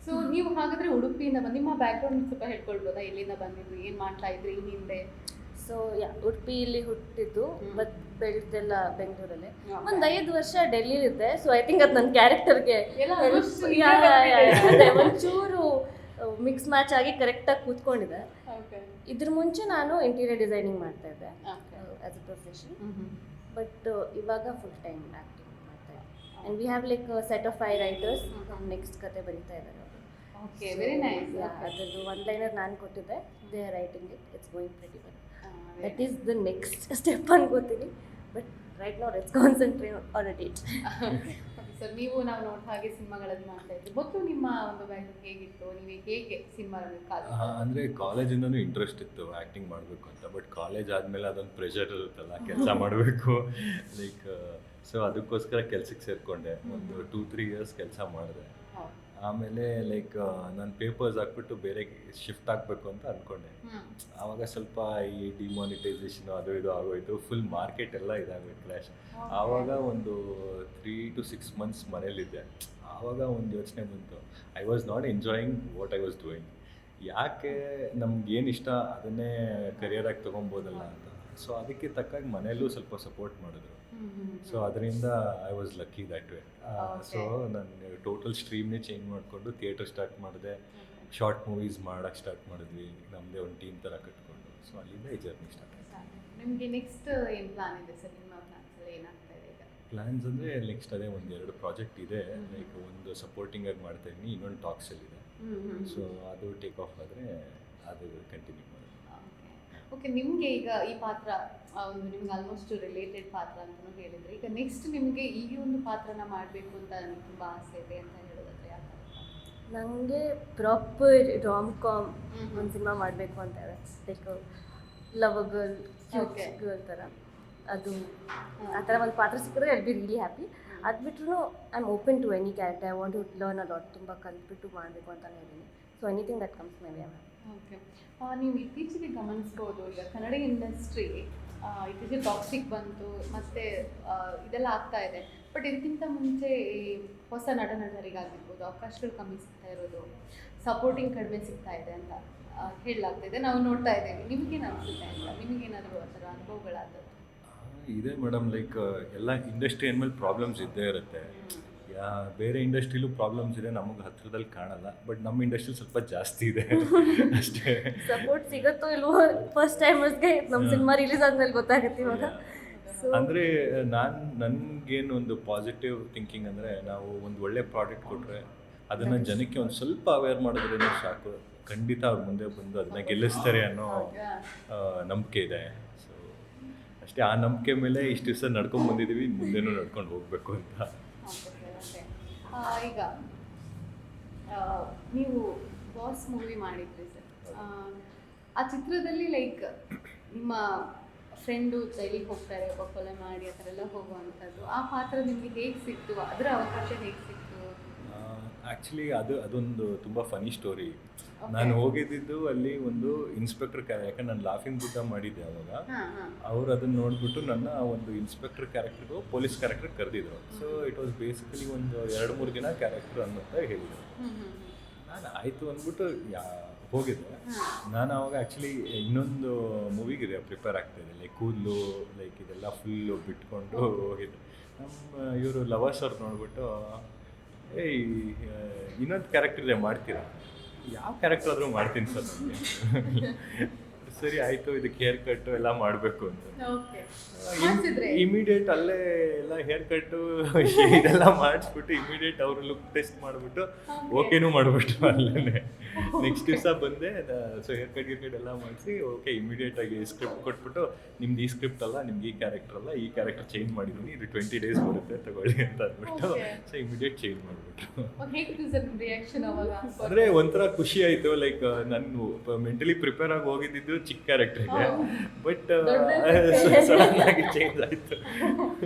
ಸೊ ನೀವು ಹಾಗಾದ್ರೆ ಉಡುಪಿಯಿಂದ ನಿಮ್ಮ ಬ್ಯಾಕ್ಗ್ರೌಂಡ್ ಸ್ವಲ್ಪ ಹೇಳ್ಕೊಳ್ಬೋದಾ? ಎಲ್ಲಿಂದ ಬಂದಿದ್ರಿ, ಏನು ಮಾಡ್ತಾ ಇದ್ರಿ ಹಿಂದೆ? ಸೊ ಉಡುಪಿಯಲ್ಲಿ ಹುಟ್ಟಿದ್ದು, ಬಟ್ ಬೆಳೆದೆಲ್ಲ ಬೆಂಗಳೂರಲ್ಲೇ. ಒಂದು 5 ವರ್ಷ ಡೆಲ್ಲಿಲಿದ್ದೆ. ಸೊ ಐ ಥಿಂಕ್ ಅದು ನನ್ನ ಕ್ಯಾರೆಕ್ಟರ್ಗೆ ಒಂಚೂರು ಮಿಕ್ಸ್ ಮ್ಯಾಚ್ ಆಗಿ ಕರೆಕ್ಟಾಗಿ ಕೂತ್ಕೊಂಡಿದೆ. ಇದ್ರ ಮುಂಚೆ ನಾನು ಇಂಟೀರಿಯರ್ ಡಿಸೈನಿಂಗ್ ಮಾಡ್ತಾ ಇದ್ದೆ ಆಸ್ ಅ ಪ್ರೊಫೆಷನ್. ಬಟ್ ಇವಾಗ ಫುಲ್ ಟೈಮ್ ಆ್ಯಕ್ಟಿಂಗ್ ಮಾಡ್ತಾ ಇದ್ದೆ. And we have like set of 5 writers. Next ಕತೆ ಬರೀತಾ ಇದ್ದಾರೆ ಅವರು. Okay, very nice. ಅದರದ್ದು 1 ಲೈನರ್ ನಾನು ಕೊಟ್ಟಿದ್ದೆ, they are writing it. It's going pretty well. That is the next step ಅನ್ಕೋತೀನಿ. But right now let's concentrate on a date. Sir ನೀವು ನಾವು ನೋಡ್ ಹಾಗೆ ಸಿನಿಮಾಗಳನ್ನು ಮಾಡ್ತಾ ಇದ್ವಿ. ಮೊದಲು ನಿಮ್ಮ ಒಂದು ಬ್ಯಾಕ್ಗ್ರೌಂಡ್ ಹೇಗಿತ್ತು, ನೀವು ಹೇಗೆ ಸಿನಿಮಾ ಅಂದರೆ ಕಾಲೇಜಿಂದನೂ ಇಂಟ್ರೆಸ್ಟ್ ಇತ್ತು ಆ್ಯಕ್ಟಿಂಗ್ ಮಾಡಬೇಕು ಅಂತ. ಬಟ್ ಕಾಲೇಜ್ ಆದಮೇಲೆ ಅದೊಂದು ಪ್ರೆಷರ್ ಇರುತ್ತಲ್ಲ, ಕೆಲಸ ಮಾಡಬೇಕು ಲೈಕ್. ಸೊ ಅದಕ್ಕೋಸ್ಕರ ಕೆಲ್ಸಕ್ಕೆ ಸೇರಿಕೊಂಡೆ. ಒಂದು 2-3 ಇಯರ್ಸ್ ಕೆಲಸ ಮಾಡಿದೆ. ಆಮೇಲೆ ಲೈಕ್ ನಾನು ಪೇಪರ್ಸ್ ಹಾಕ್ಬಿಟ್ಟು ಬೇರೆ ಶಿಫ್ಟ್ ಆಗಬೇಕು ಅಂತ ಅಂದ್ಕೊಂಡೆ. ಆವಾಗ ಸ್ವಲ್ಪ ಈ ಡಿಮಾನಿಟೈಸೇಷನ್ ಅದು ಇದು ಆಗೋಯ್ತು. ಫುಲ್ ಮಾರ್ಕೆಟ್ ಎಲ್ಲ ಇದಾಗೋಯ್ತು, ಕ್ರ್ಯಾಶ್. ಆವಾಗ ಒಂದು 3 to 6 months ಮನೇಲಿದ್ದೆ. ಆವಾಗ ಒಂದು ಯೋಚನೆ ಬಂತು, I was not enjoying what I was doing. ಯಾಕೆ ನಮ್ಗೆ ಏನು ಇಷ್ಟ ಅದನ್ನೇ ಕರಿಯರಾಗಿ ತೊಗೊಬೋದಲ್ಲ ಅಂತ. ಸೊ ಅದಕ್ಕೆ ತಕ್ಕಾಗಿ ಮನೆಯಲ್ಲೂ ಸ್ವಲ್ಪ ಸಪೋರ್ಟ್ ಮಾಡಿದ್ರು. ಸೊ ಅದರಿಂದ I was lucky that way. So ನಾನು ಟೋಟಲ್ ಸ್ಟ್ರೀಮ್ನೇ ಚೇಂಜ್ ಮಾಡಿಕೊಂಡು ಥಿಯೇಟರ್ ಸ್ಟಾರ್ಟ್ ಮಾಡಿದೆ. ಶಾರ್ಟ್ ಮೂವೀಸ್ ಮಾಡೋಕ್ಕೆ ಸ್ಟಾರ್ಟ್ ಮಾಡಿದ್ವಿ, ನಮ್ಮದೇ ಒಂದು ಟೀಮ್ ಥರ ಕಟ್ಕೊಂಡು. ಸೊ ಅಲ್ಲಿಂದ ಈ ಜರ್ನಿ ಸ್ಟಾರ್ಟ್ ಆಯಿತು. ನಿಮಗೆ ನೆಕ್ಸ್ಟ್ ಏನು ಪ್ಲಾನ್ ಇದೆ ಸರ್? ನಿಮ್ಮ ಪ್ಲಾನ್ಸ್ ಏನಾಗ್ತಾ ಇದೆ ಈಗ? ಪ್ಲ್ಯಾನ್ಸ್ ಅಂದರೆ ನೆಕ್ಸ್ಟ್ ಅದೇ 1-2 ಪ್ರಾಜೆಕ್ಟ್ ಇದೆ. ಲೈಕ್ ಒಂದು ಸಪೋರ್ಟಿಂಗ್ ಆಗಿ ಮಾಡ್ತಾಯಿದ್ದೀನಿ, ಇನ್ನೊಂದು ಟಾಕ್ಸಲ್ಲಿದೆ. ಸೊ ಅದು ಟೇಕ್ ಆಫ್ ಆದರೆ ಅದು ಕಂಟಿನ್ಯೂ ಮಾಡೋದು. ಓಕೆ, ನಿಮಗೆ ಈಗ ಈ ಪಾತ್ರ ಒಂದು ನಿಮ್ಗೆ ಆಲ್ಮೋಸ್ಟ್ ರಿಲೇಟೆಡ್ ಪಾತ್ರ ಅಂತಲೂ ಹೇಳಿದರೆ, ಈಗ ನೆಕ್ಸ್ಟ್ ನಿಮಗೆ ಈ ಒಂದು ಪಾತ್ರನ ಮಾಡಬೇಕು ಅಂತ ನನಗೆ ತುಂಬ ಆಸೆ ಇದೆ ಅಂತ ಹೇಳೋದಾದ್ರೆ ಯಾವ ಥರ? ನನಗೆ ಪ್ರಾಪರ್ ರಾಮ್ ಕಾಮ್ ಒಂದು ಸಿನಿಮಾ ಮಾಡಬೇಕು ಅಂತ ಇದೆ. Like love girl, cute girl ಥರ. ಅದು ಆ ಥರ ಒಂದು ಪಾತ್ರ ಸಿಕ್ಕಿದ್ರೆ ಐ ಬಿ ರಿಯಲಿ ಹ್ಯಾಪಿ. ಅದು ಬಿಟ್ಟರು I am open to any character. I want to learn a lot. ತುಂಬ ಕಲ್ತ್ಬಿಟ್ಟು ಮಾಡಬೇಕು ಅಂತಲೇ ಇದ್ದೀನಿ. So anything that comes my way. Okay, ನೀವು ಇತ್ತೀಚೆಗೆ ಗಮನಿಸ್ಬೋದು, ಈಗ ಕನ್ನಡ ಇಂಡಸ್ಟ್ರಿ ಇತ್ತೀಚೆಗೆ ಟಾಕ್ಸಿಕ್ ಬಂತು ಮತ್ತು ಇದೆಲ್ಲ ಆಗ್ತಾ ಇದೆ. ಬಟ್ ಇದಕ್ಕಿಂತ ಮುಂಚೆ ಈ ಹೊಸ ನಟನಟರಿಗಾಗಿರ್ಬೋದು ಅವಕಾಶಗಳು ಕಮ್ಮಿ ಸಿಗ್ತಾ ಇರೋದು, ಸಪೋರ್ಟಿಂಗ್ ಕಡಿಮೆ ಸಿಗ್ತಾ ಇದೆ ಅಂತ ಹೇಳಲಾಗ್ತಾ ಇದೆ. ನಾವು ನೋಡ್ತಾ ಇದ್ದೇವೆ. ನಿಮಗೇನು ಅನಿಸುತ್ತೆ ಅಂತ? ನಿಮಗೇನಾದರೂ ಆ ಥರ ಅನುಭವಗಳಾದದ್ದು? ಇದೆ ಮೇಡಮ್. ಲೈಕ್ ಎಲ್ಲ ಇಂಡಸ್ಟ್ರಿ ಅಂದಮೇಲೆ ಪ್ರಾಬ್ಲಮ್ಸ್ ಇದ್ದೇ ಇರುತ್ತೆ. ಬೇರೆ ಇಂಡಸ್ಟ್ರಿಲೂ ಪ್ರಾಬ್ಲಮ್ಸ್ ಇದೆ, ನಮಗೆ ಹತ್ರದಲ್ಲಿ ಕಾಣಲ್ಲ. ಬಟ್ ನಮ್ಮ ಇಂಡಸ್ಟ್ರಿ ಸ್ವಲ್ಪ ಜಾಸ್ತಿ ಇದೆ ಅಷ್ಟೇ. ಸಪೋರ್ಟ್ ಸಿಗುತ್ತೋ ಇಲ್ವೋ ಫಸ್ಟ್ ಟೈಮರ್ಸ್ಗೆ ನಮ್ಮ ಸಿನಿಮಾ ರಿಲೀಸ್ ಆದ್ಮೇಲೆ ಗೊತ್ತಾಗುತ್ತೆ ಇವಾಗ. ಅಂದರೆ ನನಗೇನು ಒಂದು ಪಾಸಿಟಿವ್ ಥಿಂಕಿಂಗ್ ಅಂದರೆ, ನಾವು ಒಂದು ಒಳ್ಳೆ ಪ್ರಾಡಕ್ಟ್ ಕೊಟ್ಟರೆ ಅದನ್ನು ಜನಕ್ಕೆ ಒಂದು ಸ್ವಲ್ಪ ಅವೇರ್ ಮಾಡಿದ್ರೇ ಸಾಕು. ಖಂಡಿತ ಅವ್ರು ಮುಂದೆ ಬಂದು ಅದನ್ನ ಗೆಲ್ಲಿಸ್ತಾರೆ ಅನ್ನೋ ನಂಬಿಕೆ ಇದೆ. ಸೊ ಅಷ್ಟೇ, ಆ ನಂಬಿಕೆ ಮೇಲೆ ಇಷ್ಟು ದಿವಸ ನಡ್ಕೊಂಡು ಬಂದಿದ್ದೀವಿ, ಮುಂದೆನೂ ನಡ್ಕೊಂಡು ಹೋಗಬೇಕು ಅಂತ. ಈಗ ನೀವು ಬಾಸ್ ಮೂವಿ ಮಾಡಿದ್ರಿ ಸರ್. ಆ ಚಿತ್ರದಲ್ಲಿ ಲೈಕ್ ನಿಮ್ಮ ಫ್ರೆಂಡು ಜೈಲಿಗೆ ಹೋಗ್ತಾರೆ, ಒಬ್ಬ ಕೊಲೆ ಮಾಡಿ ಆ ಥರ ಎಲ್ಲ ಹೋಗುವಂಥದ್ದು, ಆ ಪಾತ್ರ ನಿಮಗೆ ಹೇಗೆ ಸಿಕ್ತು? ಅದರ ಅವಕಾಶ ಹೇಗೆ ಸಿಕ್ತು? ಆ್ಯಕ್ಚುಲಿ ಅದೊಂದು ತುಂಬ ಫನಿ ಸ್ಟೋರಿ. ನಾನು ಹೋಗಿದ್ದು ಅಲ್ಲಿ ಒಂದು ಇನ್ಸ್ಪೆಕ್ಟರ್ ಯಾಕಂದ್ರೆ ನಾನು ಲಾಫಿಂಗ್ ಬುದ್ಧ ಮಾಡಿದ್ದೆ ಅವಾಗ. ಅವ್ರು ಅದನ್ನು ನೋಡಿಬಿಟ್ಟು ನನ್ನ ಒಂದು ಇನ್ಸ್ಪೆಕ್ಟರ್ ಕ್ಯಾರೆಕ್ಟರ್ಗೂ ಪೊಲೀಸ್ ಕ್ಯಾರೆಕ್ಟರ್ ಕರೆದಿದ್ರು. ಸೊ ಇಟ್ ವಾಸ್ ಬೇಸಿಕಲಿ ಒಂದು 2-3 ದಿನ ಕ್ಯಾರೆಕ್ಟರ್ ಅನ್ನೋಂತ ಹೇಳಿದರು. ನಾನು ಆಯಿತು ಅಂದ್ಬಿಟ್ಟು ಹೋಗಿದ್ದೆ. ನಾನು ಆವಾಗ ಆ್ಯಕ್ಚುಲಿ ಇನ್ನೊಂದು ಮೂವಿಗೆ ಪ್ರಿಪೇರ್ ಆಗ್ತಾಯಿದ್ದೆ. ಲೈಕ್ ಕೂದಲು ಲೈಕ್ ಇದೆಲ್ಲ ಫುಲ್ಲು ಬಿಟ್ಕೊಂಡು ಹೋಗಿದ್ದೆ. ನಮ್ಮ ಇವರು ಲವರ್ಸ್ ಅವ್ರು ನೋಡ್ಬಿಟ್ಟು, ಏಯ್ ಇನ್ನೊಂದು ಕ್ಯಾರೆಕ್ಟರ್ ಇದೆ ಮಾಡ್ತೀರಾ? ಯಾವ ಕ್ಯಾರೆಕ್ಟರ್ ಆದರೂ ಮಾಡ್ತೀನಿ ಸರ್ ನನಗೆ. ಸರಿ ಆಯಿತು, ಇದಕ್ಕೆ ಹೇರ್ ಕಟ್ಟು ಎಲ್ಲ ಮಾಡಬೇಕು ಅಂತ ಇಮಿಡಿಯೇಟ್ ಅಲ್ಲೇ ಎಲ್ಲ ಹೇರ್ ಕಟ್ಟು ಇದೆಲ್ಲ ಮಾಡಿಸ್ಬಿಟ್ಟು ಇಮಿಡಿಯೇಟ್ ಅವರು ಲುಕ್ ಟೆಸ್ಟ್ ಮಾಡಿಬಿಟ್ಟು ಓಕೆನೂ ಮಾಡಿಬಿಟ್ಟು ಅಲ್ಲೇ ನೆಕ್ಸ್ಟ್ ದಿವಸ ಬಂದೆ. ಸೊ ಹೇರ್ ಕಟ್ ಎಲ್ಲ ಮಾಡಿಸಿ ಓಕೆ ಇಮಿಡಿಯೇಟಾಗಿ ಸ್ಕ್ರಿಪ್ಟ್ ಕೊಟ್ಬಿಟ್ಟು, ನಿಮ್ದು ಈ ಸ್ಕ್ರಿಪ್ಟ್ ಅಲ್ಲ, ನಿಮ್ಗೆ ಈ ಕ್ಯಾರೆಕ್ಟರ್ ಅಲ್ಲ, ಈ ಕ್ಯಾರೆಕ್ಟರ್ ಚೇಂಜ್ ಮಾಡಿದ್ದೀನಿ, ಇದು 20 days ಬರುತ್ತೆ ತಗೊಳ್ಳಿ ಅಂತ ಅಂದ್ಬಿಟ್ಟು ಸೊ ಇಮಿಡಿಯೇಟ್ ಚೇಂಜ್ ಮಾಡಿಬಿಟ್ಟು. ಅಂದರೆ ಒಂಥರ ಖುಷಿ ಆಯಿತು. ಲೈಕ್ ನಾನು ಮೆಂಟಲಿ ಪ್ರಿಪೇರ್ ಆಗಿ ಹೋಗಿದ್ದು ಚಿಕ್ಕ ಕ್ಯಾರೆಕ್ಟರ್ಗೆ, ಬಟ್ ಸಡನ್ ಆಗಿ ಚೇಂಜ್ ಆಯಿತು.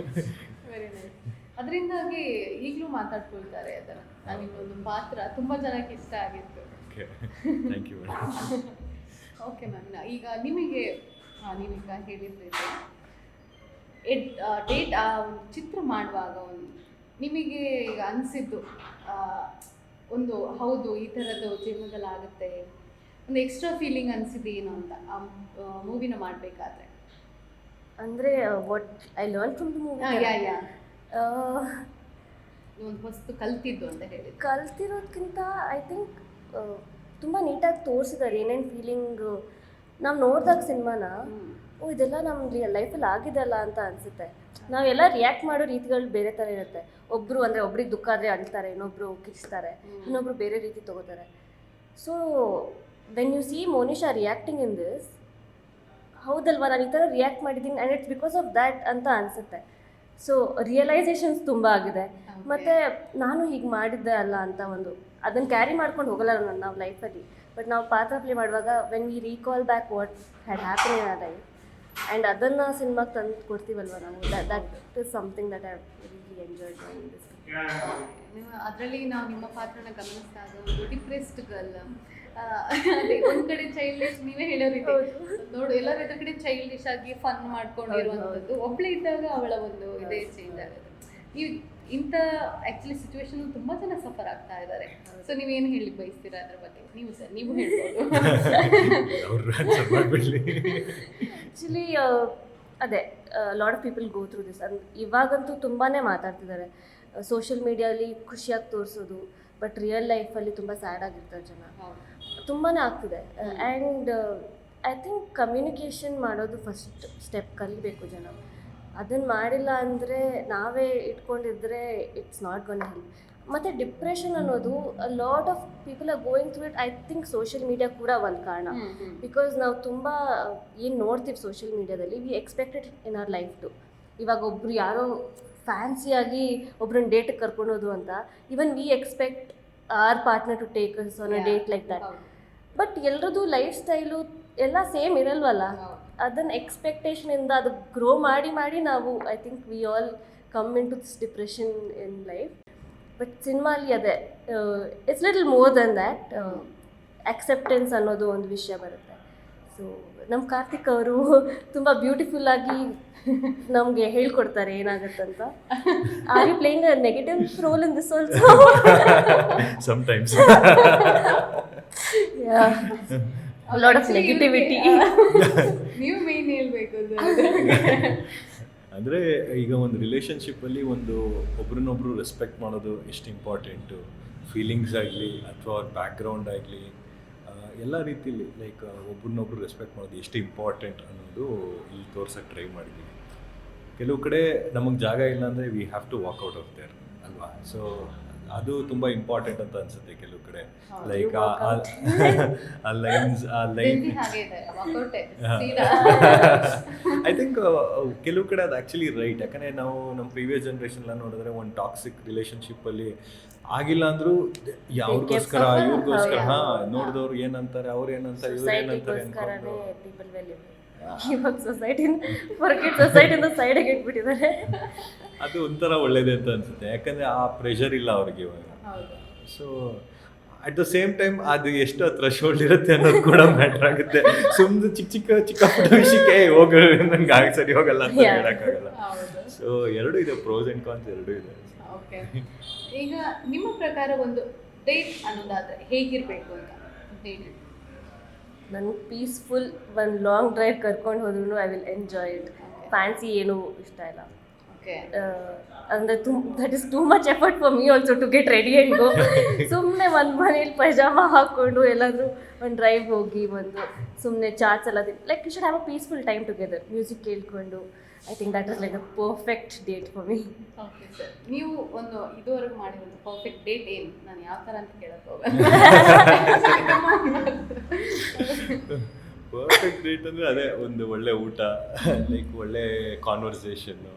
Very nice. ಅದರಿಂದಾಗಿ ಈಗಲೂ ಮಾತಾಡ್ಕೊಳ್ತಾರೆ ಅದನ್ನು. ನಾನಿನ್ನೊಂದು ಪಾತ್ರ ತುಂಬ ಜನಕ್ಕೆ ಇಷ್ಟ ಆಗಿತ್ತು. Okay, thank you madam. Okay ma'am, ಈಗ ನಿಮಗೆ ನೀವೀಗ ಹೇಳಿದ್ರಿ ಡೇಟ್ ಆ ಒಂದು ಚಿತ್ರ ಮಾಡುವಾಗ ಒಂದು ನಿಮಗೆ ಈಗ ಅನಿಸಿದ್ದು ಒಂದು ಹೌದು ಈ ಥರದ್ದು ಜೀವನದಲ್ಲಿ ಆಗುತ್ತೆ, ಒಂದು ಎಕ್ಸ್ಟ್ರಾ ಫೀಲಿಂಗ್ ಅನಿಸಿದ್ದು ಏನು ಅಂತ ಆ ಮೂವಿನ ಮಾಡಬೇಕಾದ್ರೆ? ಅಂದರೆ what I learn from the movie. ಒಂದು ವಸ್ತು ಕಲ್ತಿದ್ದು ಅಂತ ಹೇಳಿ. ಕಲ್ತಿರೋದಕ್ಕಿಂತ ಐ ಥಿಂಕ್ ತುಂಬ ನೀಟಾಗಿ ತೋರಿಸಿದ್ದಾರೆ ಏನೇನು ಫೀಲಿಂಗು. ನಾವು ನೋಡಿದಾಗ ಸಿನಿಮಾನ ಓ ಇದೆಲ್ಲ ನಮ್ಮ ಲೈಫಲ್ಲಿ ಆಗಿದೆಲ್ಲ ಅಂತ ಅನಿಸುತ್ತೆ. ನಾವೆಲ್ಲ ರಿಯಾಕ್ಟ್ ಮಾಡೋ ರೀತಿಗಳು ಬೇರೆ ಥರ ಇರುತ್ತೆ. ಒಬ್ಬರು ಅಂದರೆ ಒಬ್ರಿಗೆ ದುಃಖ ಆದರೆ ಅಳ್ತಾರೆ, ಇನ್ನೊಬ್ಬರು ಕಿರ್ಚ್ತಾರೆ, ಇನ್ನೊಬ್ಬರು ಬೇರೆ ರೀತಿ ತೊಗೋತಾರೆ. So when U C Monisha reacting in this, ಹೌದಲ್ವಾ ನಾನು ಈ ಥರ ರಿಯಾಕ್ಟ್ ಮಾಡಿದ್ದೀನಿ and it's because of that ಅಂತ ಅನಿಸುತ್ತೆ. ಸೊ ರಿಯಲೈಸೇಷನ್ಸ್ ತುಂಬ ಆಗಿದೆ. ಮತ್ತು ನಾನು ಹೀಗೆ ಮಾಡಿದ್ದೆ ಅಲ್ಲ ಅಂತ ಅದನ್ನು ಕ್ಯಾರಿ ಮಾಡ್ಕೊಂಡು ಹೋಗಲ್ಲ ನಾವು ಲೈಫಲ್ಲಿ. ಬಟ್ ನಾವು ಪಾತ್ರ ಪ್ಲೇ ಮಾಡುವಾಗ when we recall back what had happen in our life and ಅದನ್ನು ಸಿನಿಮಾಗೆ ತಂದು ಕೊಡ್ತೀವಲ್ವ ನಾವು, that is something that I really enjoy doing this. ಅದರಲ್ಲಿ ನಾವು ನಿಮ್ಮ ಪಾತ್ರನ ಗಮನಿಸ್ತಾ ಒಂದು ಡಿಪ್ರೆಸ್ಡ್ ಗರ್ಲ್, ಅದೇ ಒಂದ್ ಕಡೆ ಚೈಲ್ಡಿಶ್, ನೀವೇ ಹೇಳೋ ರೀತಿ ನೋಡು ಎಲ್ಲರ ಎದುರು ಕಡೆ ಚೈಲ್ಡಿಶ್ ಆಗಿ ಫನ್ ಮಾಡ್ಕೊಂಡಿರುವಂಥದ್ದು, ಒಬ್ಳೆ ಇದ್ದಾಗ ಅವಳ ಒಂದು ಇದೇ ಚೇಂಜ್ ಆಗುತ್ತೆ. ನೀವು ಇಂಥ ಆ್ಯಕ್ಚುಲಿ ಸಿಚುವೇಶನ್ ತುಂಬ ಜನ ಸಫರ್ ಆಗ್ತಾ ಇದ್ದಾರೆ. ಸೊ ನೀವೇನು ಹೇಳಿ ಬಯಸ್ತೀರಾ ಅದ್ರ ಬಗ್ಗೆ? ನೀವು ಹೇಳ್ಬೋದು. ಆ್ಯಕ್ಚುಲಿ ಅದೇ lot of people go through this. ಇವಾಗಂತೂ ತುಂಬಾ ಮಾತಾಡ್ತಿದ್ದಾರೆ ಸೋಷಿಯಲ್ ಮೀಡಿಯಲ್ಲಿ ಖುಷಿಯಾಗಿ ತೋರಿಸೋದು, ಬಟ್ ರಿಯಲ್ ಲೈಫಲ್ಲಿ ತುಂಬ ಸ್ಯಾಡ್ ಆಗಿರ್ತಾರೆ ಜನ, ತುಂಬಾ ಆಗ್ತಿದೆ. ಆ್ಯಂಡ್ ಐ ಥಿಂಕ್ ಕಮ್ಯುನಿಕೇಷನ್ ಮಾಡೋದು ಫಸ್ಟ್ ಸ್ಟೆಪ್ ಕಲಿಬೇಕು ಜನ. ಅದನ್ನು ಮಾಡಿಲ್ಲ ಅಂದರೆ ನಾವೇ ಇಟ್ಕೊಂಡಿದ್ರೆ ಇಟ್ಸ್ ನಾಟ್ ಗೋನ್ ಹೆಲ್ಪ್. ಮತ್ತು ಡಿಪ್ರೆಷನ್ ಅನ್ನೋದು lot of people are going through it. I think social media ಕೂಡ ಒಂದು ಕಾರಣ. ಬಿಕಾಸ್ ನಾವು ತುಂಬ ಏನು ನೋಡ್ತೀವಿ ಸೋಷಿಯಲ್ ಮೀಡಿಯಾದಲ್ಲಿ, we expected in our life too. ಇವಾಗ ಒಬ್ಬರು ಯಾರೋ ಫ್ಯಾನ್ಸಿಯಾಗಿ ಒಬ್ರನ್ನ ಡೇಟಿಗೆ ಕರ್ಕೊಳೋದು ಅಂತ, even we expect our partner to take us on a date like that. But ಎಲ್ರದ್ದು ಲೈಫ್ ಸ್ಟೈಲು ಎಲ್ಲ ಸೇಮ್ ಇರಲ್ವಲ್ಲ. ಅದನ್ನು ಎಕ್ಸ್ಪೆಕ್ಟೇಷನಿಂದ ಅದು ಗ್ರೋ ಮಾಡಿ ಮಾಡಿ ನಾವು I think we all come in to this depression in life. But ಸಿನಿಮಾಲಿ ಅದೇ it's little more then that. Acceptance ಅನ್ನೋದು ಒಂದು ವಿಷಯ ಬರುತ್ತೆ. ಸೊ ನಮ್ಮ ಕಾರ್ತಿಕ್ ಅವರು ತುಂಬ ಬ್ಯೂಟಿಫುಲ್ಲಾಗಿ ನಮಗೆ ಹೇಳ್ಕೊಡ್ತಾರೆ ಏನಾಗುತ್ತಂತ. Are you playing a negative role in this also? Sometimes lot of negativity. ನೀವು ಮೇನ್ ಹೇಳ್ಬೇಕು ಅಂದರೆ ಈಗ ಒಂದು ರಿಲೇಷನ್ಶಿಪ್ಪಲ್ಲಿ ಒಬ್ರನ್ನೊಬ್ರು ರೆಸ್ಪೆಕ್ಟ್ ಮಾಡೋದು ಎಷ್ಟು ಇಂಪಾರ್ಟೆಂಟು, ಫೀಲಿಂಗ್ಸ್ ಆಗಲಿ ಅಥವಾ ಅವ್ರ ಬ್ಯಾಕ್ಗ್ರೌಂಡ್ ಆಗಲಿ ಎಲ್ಲ ರೀತಿಯಲ್ಲಿ ಲೈಕ್ ಒಬ್ರನ್ನೊಬ್ರು ರೆಸ್ಪೆಕ್ಟ್ ಮಾಡೋದು ಎಷ್ಟು ಇಂಪಾರ್ಟೆಂಟ್ ಅನ್ನೋದು ಇಲ್ಲಿ ತೋರ್ಸೋಕ್ಕೆ ಟ್ರೈ ಮಾಡಿದ್ದೀವಿ. ಕೆಲವು ಕಡೆ ನಮಗೆ ಜಾಗ ಇಲ್ಲ ಅಂದರೆ we have to walk out of there ಅಲ್ವಾ. ಸೊ ಅದು ತುಂಬ ಇಂಪಾರ್ಟೆಂಟ್ ಅಂತ ಅನಿಸುತ್ತೆ ಕೆಲವು ಕಡೆ. ಲೈಕ್ ಆ ಲೈನ್ಸ್ ಐ ಥಿಂಕ್ ಕೆಲವು ಕಡೆ ಅದು ಆ್ಯಕ್ಚುಲಿ ರೈಟ್. ಯಾಕಂದರೆ ನಾವು ನಮ್ಮ ಪ್ರೀವಿಯಸ್ ಜನ್ರೇಷನ್லாம் ನೋಡಿದ್ರೆ ಒಂದು ಟಾಕ್ಸಿಕ್ ರಿಲೇಷನ್ಶಿಪ್ಪಲ್ಲಿ ಆಗಿಲ್ಲ ಅಂದರೂ ಅವ್ರಿಗೋಸ್ಕರ ಇವ್ರಿಗೋಸ್ಕರ ನೋಡಿದವ್ರು ಏನಂತಾರೆ, ಅವ್ರು ಏನಂತಾರೆ, ಇವ್ರು ಏನಂತಾರೆ ಅನ್ಕೊಂಡು ಇವಾಗ ಸೊಸೈಟಿಯಿಂದ ಸೈಡಿಗೆ ಇಟ್ಬಿಟ್ಟಿದ್ದಾರೆ. ಅದು ಒಂಥರ ಒಳ್ಳೇದೇ ಅಂತ ಅನ್ಸುತ್ತೆ. ಯಾಕಂದರೆ ಆ ಪ್ರೆಷರ್ ಇಲ್ಲ ಅವ್ರಿಗೆ ಇವಾಗ. So at the same time ಅದು ಎಷ್ಟು ಥ್ರೆಶೋಲ್ಡ್ ಇರುತ್ತೆ ಅನ್ನೋದು ಕೂಡ ಮ್ಯಾಟ್ರ್ ಆಗುತ್ತೆ. ಸುಮ್ಮನೆ ಚಿಕ್ಕ ಪುಟ್ಟ ವಿಷಯಕ್ಕೆ ಹೋಗ ನಂಗೆ ಸರಿ ಹೋಗಲ್ಲ ಅಂತ ಹೇಳೋಕ್ಕಾಗಲ್ಲ. ಸೊ ಎರಡೂ ಇದೆ, ಪ್ರೋಸ್ ಆ್ಯಂಡ್ ಕಾನ್ಸ್ ಎರಡೂ ಇದೆ. ಓಕೆ, ಈಗ ನಿಮ್ಮ ಪ್ರಕಾರ ಒಂದು ಡೇಟ್ ಅನ್ನೋದಾದರೆ ಹೇಗಿರಬೇಕು ಅಂತ ಹೇಳಿ? ನನಗೆ ಪೀಸ್ಫುಲ್ ಒಂದು ಲಾಂಗ್ ಡ್ರೈವ್ ಕರ್ಕೊಂಡು ಹೋದ್ರೂ I will enjoy it. Fancy ಏನೂ ಇಷ್ಟ ಇಲ್ಲ. ಅಂದರೆ that is too much effort for me also to get ready and go. ಸುಮ್ಮನೆ ಒಂದು ಮನೇಲಿ ಪೈಜಾಮ ಹಾಕ್ಕೊಂಡು ಎಲ್ಲಾದರೂ ಒಂದು ಡ್ರೈವ್ ಹೋಗಿ ಸುಮ್ಮನೆ ಚಾಟ್ಸ್ ಎಲ್ಲ like you should have a peaceful time together, music ಕೇಳ್ಕೊಂಡು. I think that is like a perfect date for me. Okay sir, ನೀವು ಒಂದು ಇದುವರೆಗೂ ಮಾಡಿರೋದು ಪರ್ಫೆಕ್ಟ್ ಡೇಟ್ ಏನು? ನಾನು ಯಾವ ಥರ ಅಂತ ಕೇಳಕ್ಕೆ ಹೋಗಲ್ಲ. ಪರ್ಫೆಕ್ಟ್ ಡೇಟ್ ಅಂದರೆ ಅದೇ ಒಂದು ಒಳ್ಳೆ ಊಟ, ಲೈಕ್ ಒಳ್ಳೆ ಕಾನ್ವರ್ಸೇಷನ್ನು,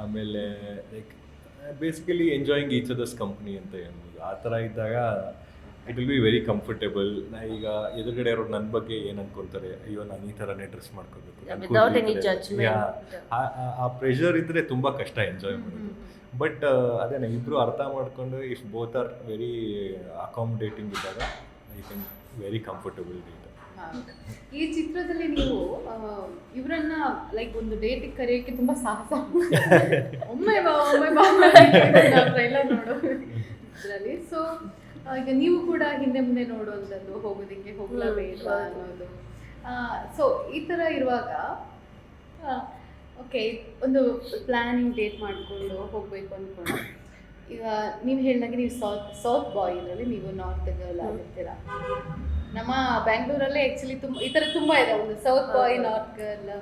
ಆಮೇಲೆ like basically enjoying each others company ಅಂತ ಹೇಳ್ಬೋದು. ಆ ಥರ ಇದ್ದಾಗ it will be very comfortable. ಈಗ ಎದುರುಗಡೆ ಇರೋರು ನನ್ನ ಬಗ್ಗೆ ಏನು ಅನ್ಕೊಳ್ತಾರೆ, ಅಯ್ಯೋ ನಾನು ಈ ಥರನೇ ಡ್ರೆಸ್ ಮಾಡ್ಕೋಬೇಕು, ಆ ಪ್ರೆಷರ್ ಇದ್ದರೆ ತುಂಬ ಕಷ್ಟ ಎಂಜಾಯ್ ಮಾಡೋದು. ಬಟ್ ಅದೇನೇ ಇಬ್ಬರು ಅರ್ಥ ಮಾಡಿಕೊಂಡು ಇಫ್ ಬೋತ್ ಆರ್ ವೆರಿ ಅಕಾಮಡೇಟಿಂಗ್ ಇದ್ದಾಗ I think very comfortable date. ಈ ಚಿತ್ರದಲ್ಲಿ ನೀವು ಇವರನ್ನ ಲೈಕ್ ಒಂದು ಡೇಟಿಗೆ ಕರೆಯೋಕ್ಕೆ ತುಂಬ ಸಾಹಸ, ಒಮ್ಮೆ ಬಾ ಎಲ್ಲ ನೋಡೋ ಇದರಲ್ಲಿ. ಸೊ ಈಗ ನೀವು ಕೂಡ ಹಿಂದೆ ಮುಂದೆ ನೋಡುವಂಥದ್ದು, ಹೋಗೋದಕ್ಕೆ ಹೋಗಲೇಬೇಕವಾ ಅನ್ನೋದು. ಸೊ ಈ ಥರ ಇರುವಾಗ ಓಕೆ, ಒಂದು ಪ್ಲ್ಯಾನಿಂಗ್ ಡೇಟ್ ಮಾಡಿಕೊಂಡು ಹೋಗಬೇಕು ಅಂದ್ಕೊಂಡು, ಈಗ ನೀವು ಹೇಳಿದಾಗ ನೀವು ಸೌತ್ ಬಾಯ್ ಇದರಲ್ಲಿ ನೀವು ನಾರ್ತ್ ಗರ್ಲ್ ಆಗಿರ್ತೀರ. ನಮ್ಮ ಬ್ಯಾಂಗ್ಳೂರಲ್ಲೇ ಆ್ಯಕ್ಚುಲಿ ಈ ಥರ ತುಂಬ ಇದೆ, ಒಂದು ಸೌತ್ ಬಾಯ್ ನಾರ್ತ್ ಗರ್ಲ್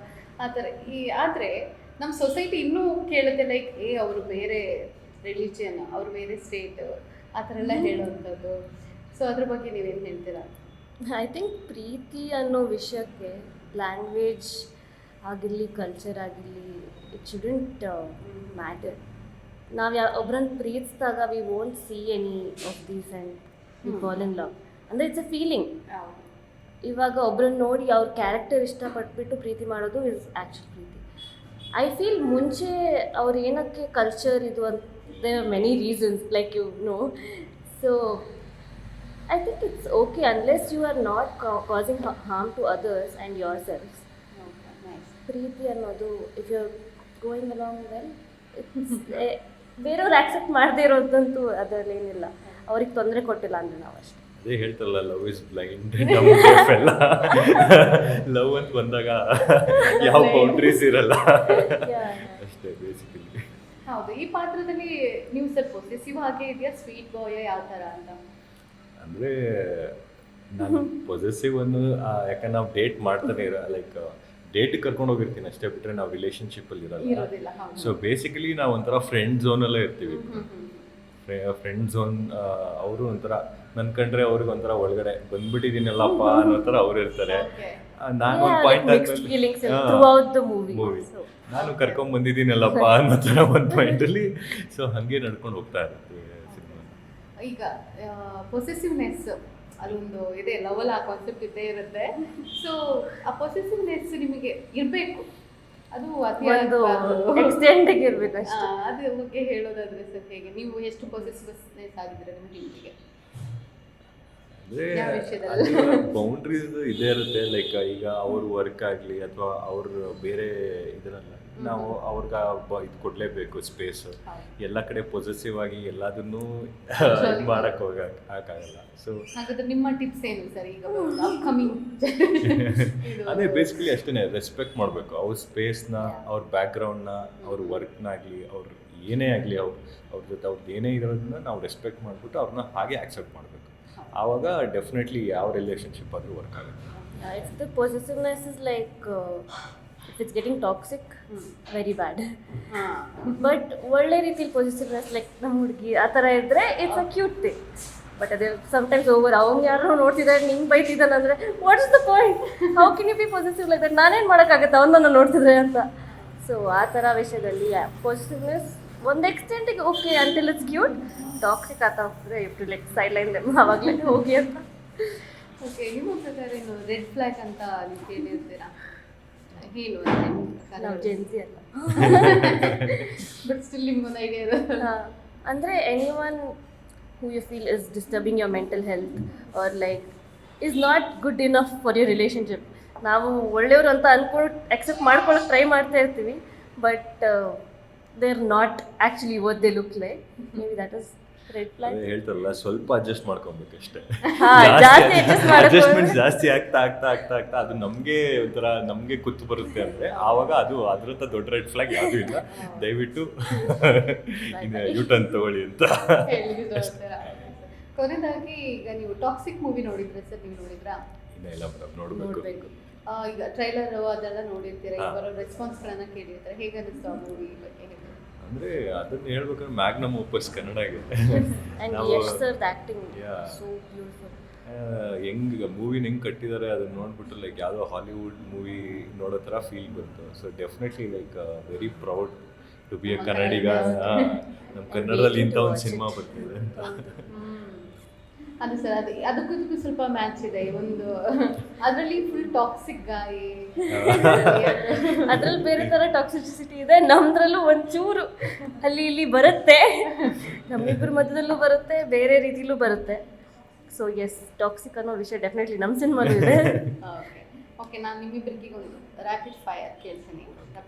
ಆ ಥರ. ಆದರೆ ನಮ್ಮ ಸೊಸೈಟಿ ಇನ್ನೂ ಕೇಳುತ್ತೆ ಲೈಕ್ ಅವರು ಬೇರೆ ರಿಲಿಜಿಯನ್, ಅವರು ಬೇರೆ ಸ್ಟೇಟ್, ಆ ಥರ ಎಲ್ಲ ಹೇಳುವಂಥದ್ದು. ಸೊ ಅದ್ರ ಬಗ್ಗೆ ನೀವೇನು ಹೇಳ್ತೀರಾ? ಐ ಥಿಂಕ್ ಪ್ರೀತಿ ಅನ್ನೋ ವಿಷಯಕ್ಕೆ ಲ್ಯಾಂಗ್ವೇಜ್ ಆಗಿರಲಿ ಕಲ್ಚರ್ ಆಗಿರಲಿ ಇಟ್ ಶುಡಂಟ್ ಮ್ಯಾಟರ್. ನಾವು ಒಬ್ರನ್ನ ಪ್ರೀತಿಸಿದಾಗ we won't see any of these and we fall in love. ಅಂದರೆ ಇಟ್ಸ್ ಅ ಫೀಲಿಂಗ್. ಇವಾಗ ಒಬ್ರನ್ನ ನೋಡಿ ಅವ್ರ ಕ್ಯಾರೆಕ್ಟರ್ ಇಷ್ಟಪಟ್ಬಿಟ್ಟು ಪ್ರೀತಿ ಮಾಡೋದು ಇಸ್ ಆ್ಯಕ್ಚುಲ್ ಪ್ರೀತಿ. ಐ ಫೀಲ್ ಮುಂಚೆ ಅವ್ರು ಏನಕ್ಕೆ ಕಲ್ಚರ್ ಇದು ಅಂತ there are many reasons like you know. So I think it's okay unless you are not causing harm to others and yourselves. ಪ್ರೀತಿ ಅನ್ನೋದು if you are going along well it's ಬೇರೆಯವ್ರು ಆ್ಯಕ್ಸೆಪ್ಟ್ ಮಾಡದೇ ಇರೋದಂತೂ ಅದರಲ್ಲೇನಿಲ್ಲ. ಅವ್ರಿಗೆ ತೊಂದರೆ ಕೊಟ್ಟಿಲ್ಲ ಅಂದರೆ ನಾವು ಅಷ್ಟೇ. ಅದೇ ಹೇಳ್ತಾರಲ್ಲ, ಲವ್ ಇಸ್ ಬ್ಲೈಂಡ್, ನಮ್ಗೆ ಎಲ್ಲ ಲವ್ ಅಂತ ಬಂದಾಗ ಯಾವ ಬೌಂಡ್ರೀಸ್ ಇರಲ್ಲ ಅಷ್ಟೇ ಬೇಸಿಕಲಿ. ಹೌದು. ಈ ಪಾತ್ರದಲ್ಲಿ ನೀವು ಸರ್ ಪೊಸೆಸಿವ್ ಹಾಗೆ ಇದೆಯಾ, ಸ್ವೀಟ್ ಬಾಯ್ ಯಾವ ಥರ ಅಂತ? ಅಂದರೆ ನಾನು ಪೊಸೆಸಿವ್ ಅನ್ನು ಯಾಕಂದ್ರೆ ನಾವು ಡೇಟ್ ಮಾಡ್ತಾನೆ ಲೈಕ್ ಡೇಟಿಗೆ ಕರ್ಕೊಂಡು ಹೋಗಿರ್ತೀನಿ ಅಷ್ಟೇ, ಬಿಟ್ಟರೆ ನಾವು ರಿಲೇಷನ್ಶಿಪ್ಪಲ್ಲಿ ಇರೋದಿಲ್ಲ. ಸೊ ಬೇಸಿಕಲಿ ನಾವು ಒಂಥರ ಫ್ರೆಂಡ್ ಝೋನಲ್ಲೇ ಇರ್ತೀವಿ. ಫ್ರೆಂಡ್ ಝೋನ್ ಅವರು ಒಂಥರ ನನ್ನ ಕಂಡ್ರೆ ಅವ್ರಿಗೆ ಒಂಥರ ಒಳಗಡೆ ಬಂದ್ಬಿಟ್ಟಿದ್ದೀನಲ್ಲಪ್ಪ ಅನ್ನೋ ಥರ ಅವ್ರು ಇರ್ತಾರೆ. ನಾನು ಒಂದು ಪಾಯಿಂಟ್ ಮೂವಿ ನಾನು ಕರ್ಕೊಂಡ್ ಬಂದಿದ್ದೀನಲ್ಲಪ್ಪ ಅನ್ನೋ ಥರ ಒಂದು ಪಾಯಿಂಟಲ್ಲಿ ಸೊ ಹಾಗೆ ನಡ್ಕೊಂಡು ಹೋಗ್ತಾ ಇರುತ್ತೆ ಸಿನಿಮಾ. ಈಗ ಪೊಸೆಸಿವ್ನೆಸ್ ಅದೊಂದು ಇದೆ, ಲವಲ್ ಆ ಕಾನ್ಸೆಪ್ಟ್ ಇದ್ದೇ ಇರುತ್ತೆ. ಸೊ ಆ ಪೊಸೆಸಿವ್ನೆಸ್ ನಿಮಗೆ ಇರಬೇಕು, ಅದು ಒಂದು ಎಕ್ಸ್ಟೆಂಡಿಗೆ ಇರಬೇಕು ಅಷ್ಟೇ. ಅದ್ರ ಬಗ್ಗೆ ಹೇಳೋದಾದ್ರೆ ಸರ್ ಹೇಗೆ ನೀವು ಎಷ್ಟು ಪೊಸೆಸಿವ್ನೆಸ್ ಆಗಿದ್ರೆ ನಿಮ್ಮ ಟೀಮಿಗೆ? ಅಂದರೆ ಬೌಂಡ್ರೀಸ್ ಇದೇ ಇರುತ್ತೆ. ಲೈಕ್ ಈಗ ಅವ್ರ ವರ್ಕ್ ಆಗಲಿ ಅಥವಾ ಅವ್ರ ಬೇರೆ ಇದರಲ್ಲ, ನಾವು ಅವ್ರಿಗೆ ಇದು ಕೊಡಲೇಬೇಕು ಸ್ಪೇಸ್. ಎಲ್ಲ ಕಡೆ ಪೊಸೆಸಿವ್ ಆಗಿ ಎಲ್ಲದನ್ನೂ ಇದು ಮಾಡೋಕ್ಕೆ ಹೋಗಕ್ಕಾಗಲ್ಲ. ಸೊ ಹಾಗಾದ್ರೆ ನಿಮ್ಮ ಟಿಪ್ಸ್ ಏನು ಸರ್ ಈಗ ಅಪ್ಕಮಿಂಗ್? ಅದೇ ಬೇಸಿಕಲಿ ಅಷ್ಟೇ, ರೆಸ್ಪೆಕ್ಟ್ ಮಾಡಬೇಕು ಅವ್ರ ಸ್ಪೇಸ್ನ, ಅವ್ರ ಬ್ಯಾಕ್ಗ್ರೌಂಡ್ನ, ಅವ್ರ ವರ್ಕ್ನಾಗಲಿ, ಅವ್ರ ಏನೇ ಆಗಲಿ ಅವ್ರ ಜೊತೆ ಅವ್ರದ್ದು ಏನೇ ಇರೋದನ್ನ ನಾವು ರೆಸ್ಪೆಕ್ಟ್ ಮಾಡಿಬಿಟ್ಟು ಅವ್ರನ್ನ ಹಾಗೆ ಆಕ್ಸೆಪ್ಟ್ ಮಾಡಬೇಕು. ಆವಾಗ ಡೆಫಿನೆಟ್ಲಿ ಯಾವ ರಿಲೇಷನ್ಶಿಪ್ ಆದರೂ ವರ್ಕ್ ಆಗುತ್ತೆ. If the possessiveness is like if it's getting toxic, very bad. But ಒಳ್ಳೆ ರೀತಿಲಿ ಪೊಸೆಸಿವ್ನೆಸ್ ಲೈಕ್ ನಮ್ಮ ಹುಡುಗಿ ಆ ಥರ ಇದ್ದರೆ it's a cute thing. But ಅದೇ ಸಮ್ಟೈಮ್ಸ್ ಓವರ್ ಅವ್ನು ಯಾರೋ ನೋಡ್ತಿದ್ದಾರೆ ನಿಂಗೆ ಬೈತಿದ್ದಾನಂದರೆ what is the point? How can you be possessive like that? ನಾನೇನು ಮಾಡೋಕ್ಕಾಗತ್ತೆ ಅವನನ್ನು ನೋಡ್ತಿದ್ರೆ ಅಂತ. ಸೊ ಆ ಥರ ವಿಷಯದಲ್ಲಿ ಪೊಸೆಸಿವ್ನೆಸ್ ಒಂದು ಎಕ್ಸ್ಟೆಂಟಿಗೆ okay until it's cute. Toxic ಆಗ್ತಾ ಹೋಗ್ತದೆ ಇಫ್ ಟು ಲೈಕ್ ಸೈಡ್ಲೈನ್ ಆವಾಗಲೇ ಹೋಗಿ ಅಂತ. ಓಕೆ, ನಿಮ್ಮ ಪ್ರಕಾರ ಏನು ರೆಡ್ ಫ್ಲಾಗ್ ಅಂತ ನೀವು ಕೇಳಿರ್ತೀರಾ? ಏನು ನಾವು ಜೆನ್ಸಿ ಅಲ್ಲ, ಬಟ್ ಸ್ಟಿಲ್ ನಿಮ್ಗೊಂದು ಐಡಿಯಾ ಇರೋದು ಅಂದರೆ any one who you feel is disturbing your mental health or like is not good enough for your relationship. ನಾವು ಒಳ್ಳೆಯವರು ಅಂತ ಅಂದ್ಕೊಂಡು ಅಕ್ಸೆಪ್ಟ್ ಮಾಡ್ಕೊಳ್ಳೋಕೆ ಟ್ರೈ ಮಾಡ್ತಾ ಇರ್ತೀವಿ, but they are not actually what they look like. May be that is red flag. ಹೇಳ್ತಾರಲ್ಲ, ಸ್ವಲ್ಪ ಅಡ್ಜಸ್ಟ್ ಮಾಡ್ಕೊಬೇಕಷ್ಟೇ. ಜಾಸ್ತಿ ಅಡ್ಜಸ್ಟ್ಮೆಂಟ್ ಜಾಸ್ತಿ ಆಗ್ತಾ ಆಗ್ತಾ ಆಗ್ತಾ ಆಗ್ತಾ ಅದು ನಮಗೆ ಒಂಥರ ನಮಗೆ ಕುತ್ತು ಬರುತ್ತೆ ಅಂದರೆ ಆವಾಗ ಅದು ಅದರಂಥ ದೊಡ್ಡ ರೆಡ್ ಫ್ಲಾಗ್ ಯಾವುದೂ ಇಲ್ಲ. ದಯವಿಟ್ಟು ಯೂಟರ್ನ್ ತಗೊಳ್ಳಿ ಅಂತ. ಕೊನೆಯದಾಗಿ ಈಗ ನೀವು ಟಾಕ್ಸಿಕ್ ಮೂವಿ ನೋಡಿದ್ರೆ ಸರ್? ನೀವು ನೋಡಿದ್ರಾ? ಇಲ್ಲ ಮೇಡಮ್, ನೋಡಬೇಕು. ಈಗ ಟ್ರೈಲರ್ ಅದೆಲ್ಲ ನೋಡಿರ್ತೀರ, ಈಗ ಬರೋ ರೆಸ್ಪಾನ್ಸ್ಗಳನ್ನ ಕೇಳಿರ್ತಾರೆ, ಹೇಗೆ ಅನಿಸ್ತು ಆ ಮೂವಿ ಬಗ್ಗೆ? ಅಂದರೆ ಅದನ್ನ ಹೇಳ್ಬೇಕಂದ್ರೆ ಮ್ಯಾಗ್ನಮ್ ಓಪಸ್ ಕನ್ನಡಗೆ ಹೆಂಗೆ ಮೂವಿನ ಹೆಂಗೆ ಕಟ್ಟಿದ್ದಾರೆ ಅದನ್ನ ನೋಡ್ಬಿಟ್ಟು ಲೈಕ್ ಯಾವುದೋ ಹಾಲಿವುಡ್ ಮೂವಿ ನೋಡೋ ಥರ ಫೀಲ್ ಬಂತು. So definitely like very proud to be a Kannadiga. ನಮ್ಮ ಕನ್ನಡದಲ್ಲಿ ಇಂಥ ಒಂದು ಸಿನಿಮಾ ಬರ್ತಿದೆ ಅಂತ. ಅದು ಸರ್, ಅದಕ್ಕೂ ಇದಕ್ಕೂ ಸ್ವಲ್ಪ ಮ್ಯಾಚ್ ಇದೆ. ಒಂದು ಅದರಲ್ಲಿ ಫುಲ್ ಟಾಕ್ಸಿಕ್ ಗಾಯಿ, ಅದ್ರಲ್ಲಿ ಬೇರೆ ಥರ ಟಾಕ್ಸಿಸಿಟಿ ಇದೆ, ನಮ್ದ್ರಲ್ಲೂ ಒಂಚೂರು ಅಲ್ಲಿ ಇಲ್ಲಿ ಬರುತ್ತೆ, ನಮ್ಮಿಬ್ಬರ ಮಧ್ಯದಲ್ಲೂ ಬರುತ್ತೆ, ಬೇರೆ ರೀತಿಲೂ ಬರುತ್ತೆ. ಸೊ ಎಸ್, ಟಾಕ್ಸಿಕ್ ಅನ್ನೋ ವಿಷಯ ಡೆಫಿನೆಟ್ಲಿ ನಮ್ಮ ಸಿನಿಮಾಲೂ ಇದೆ. ಓಕೆ, ನಾನು ನಿಮ್ಮಿಬ್ಬರಿಗೆ ಒಂದು ರ್ಯಾಪಿಡ್ ಫೈರ್ ಕೇಳ್ತೀನಿ,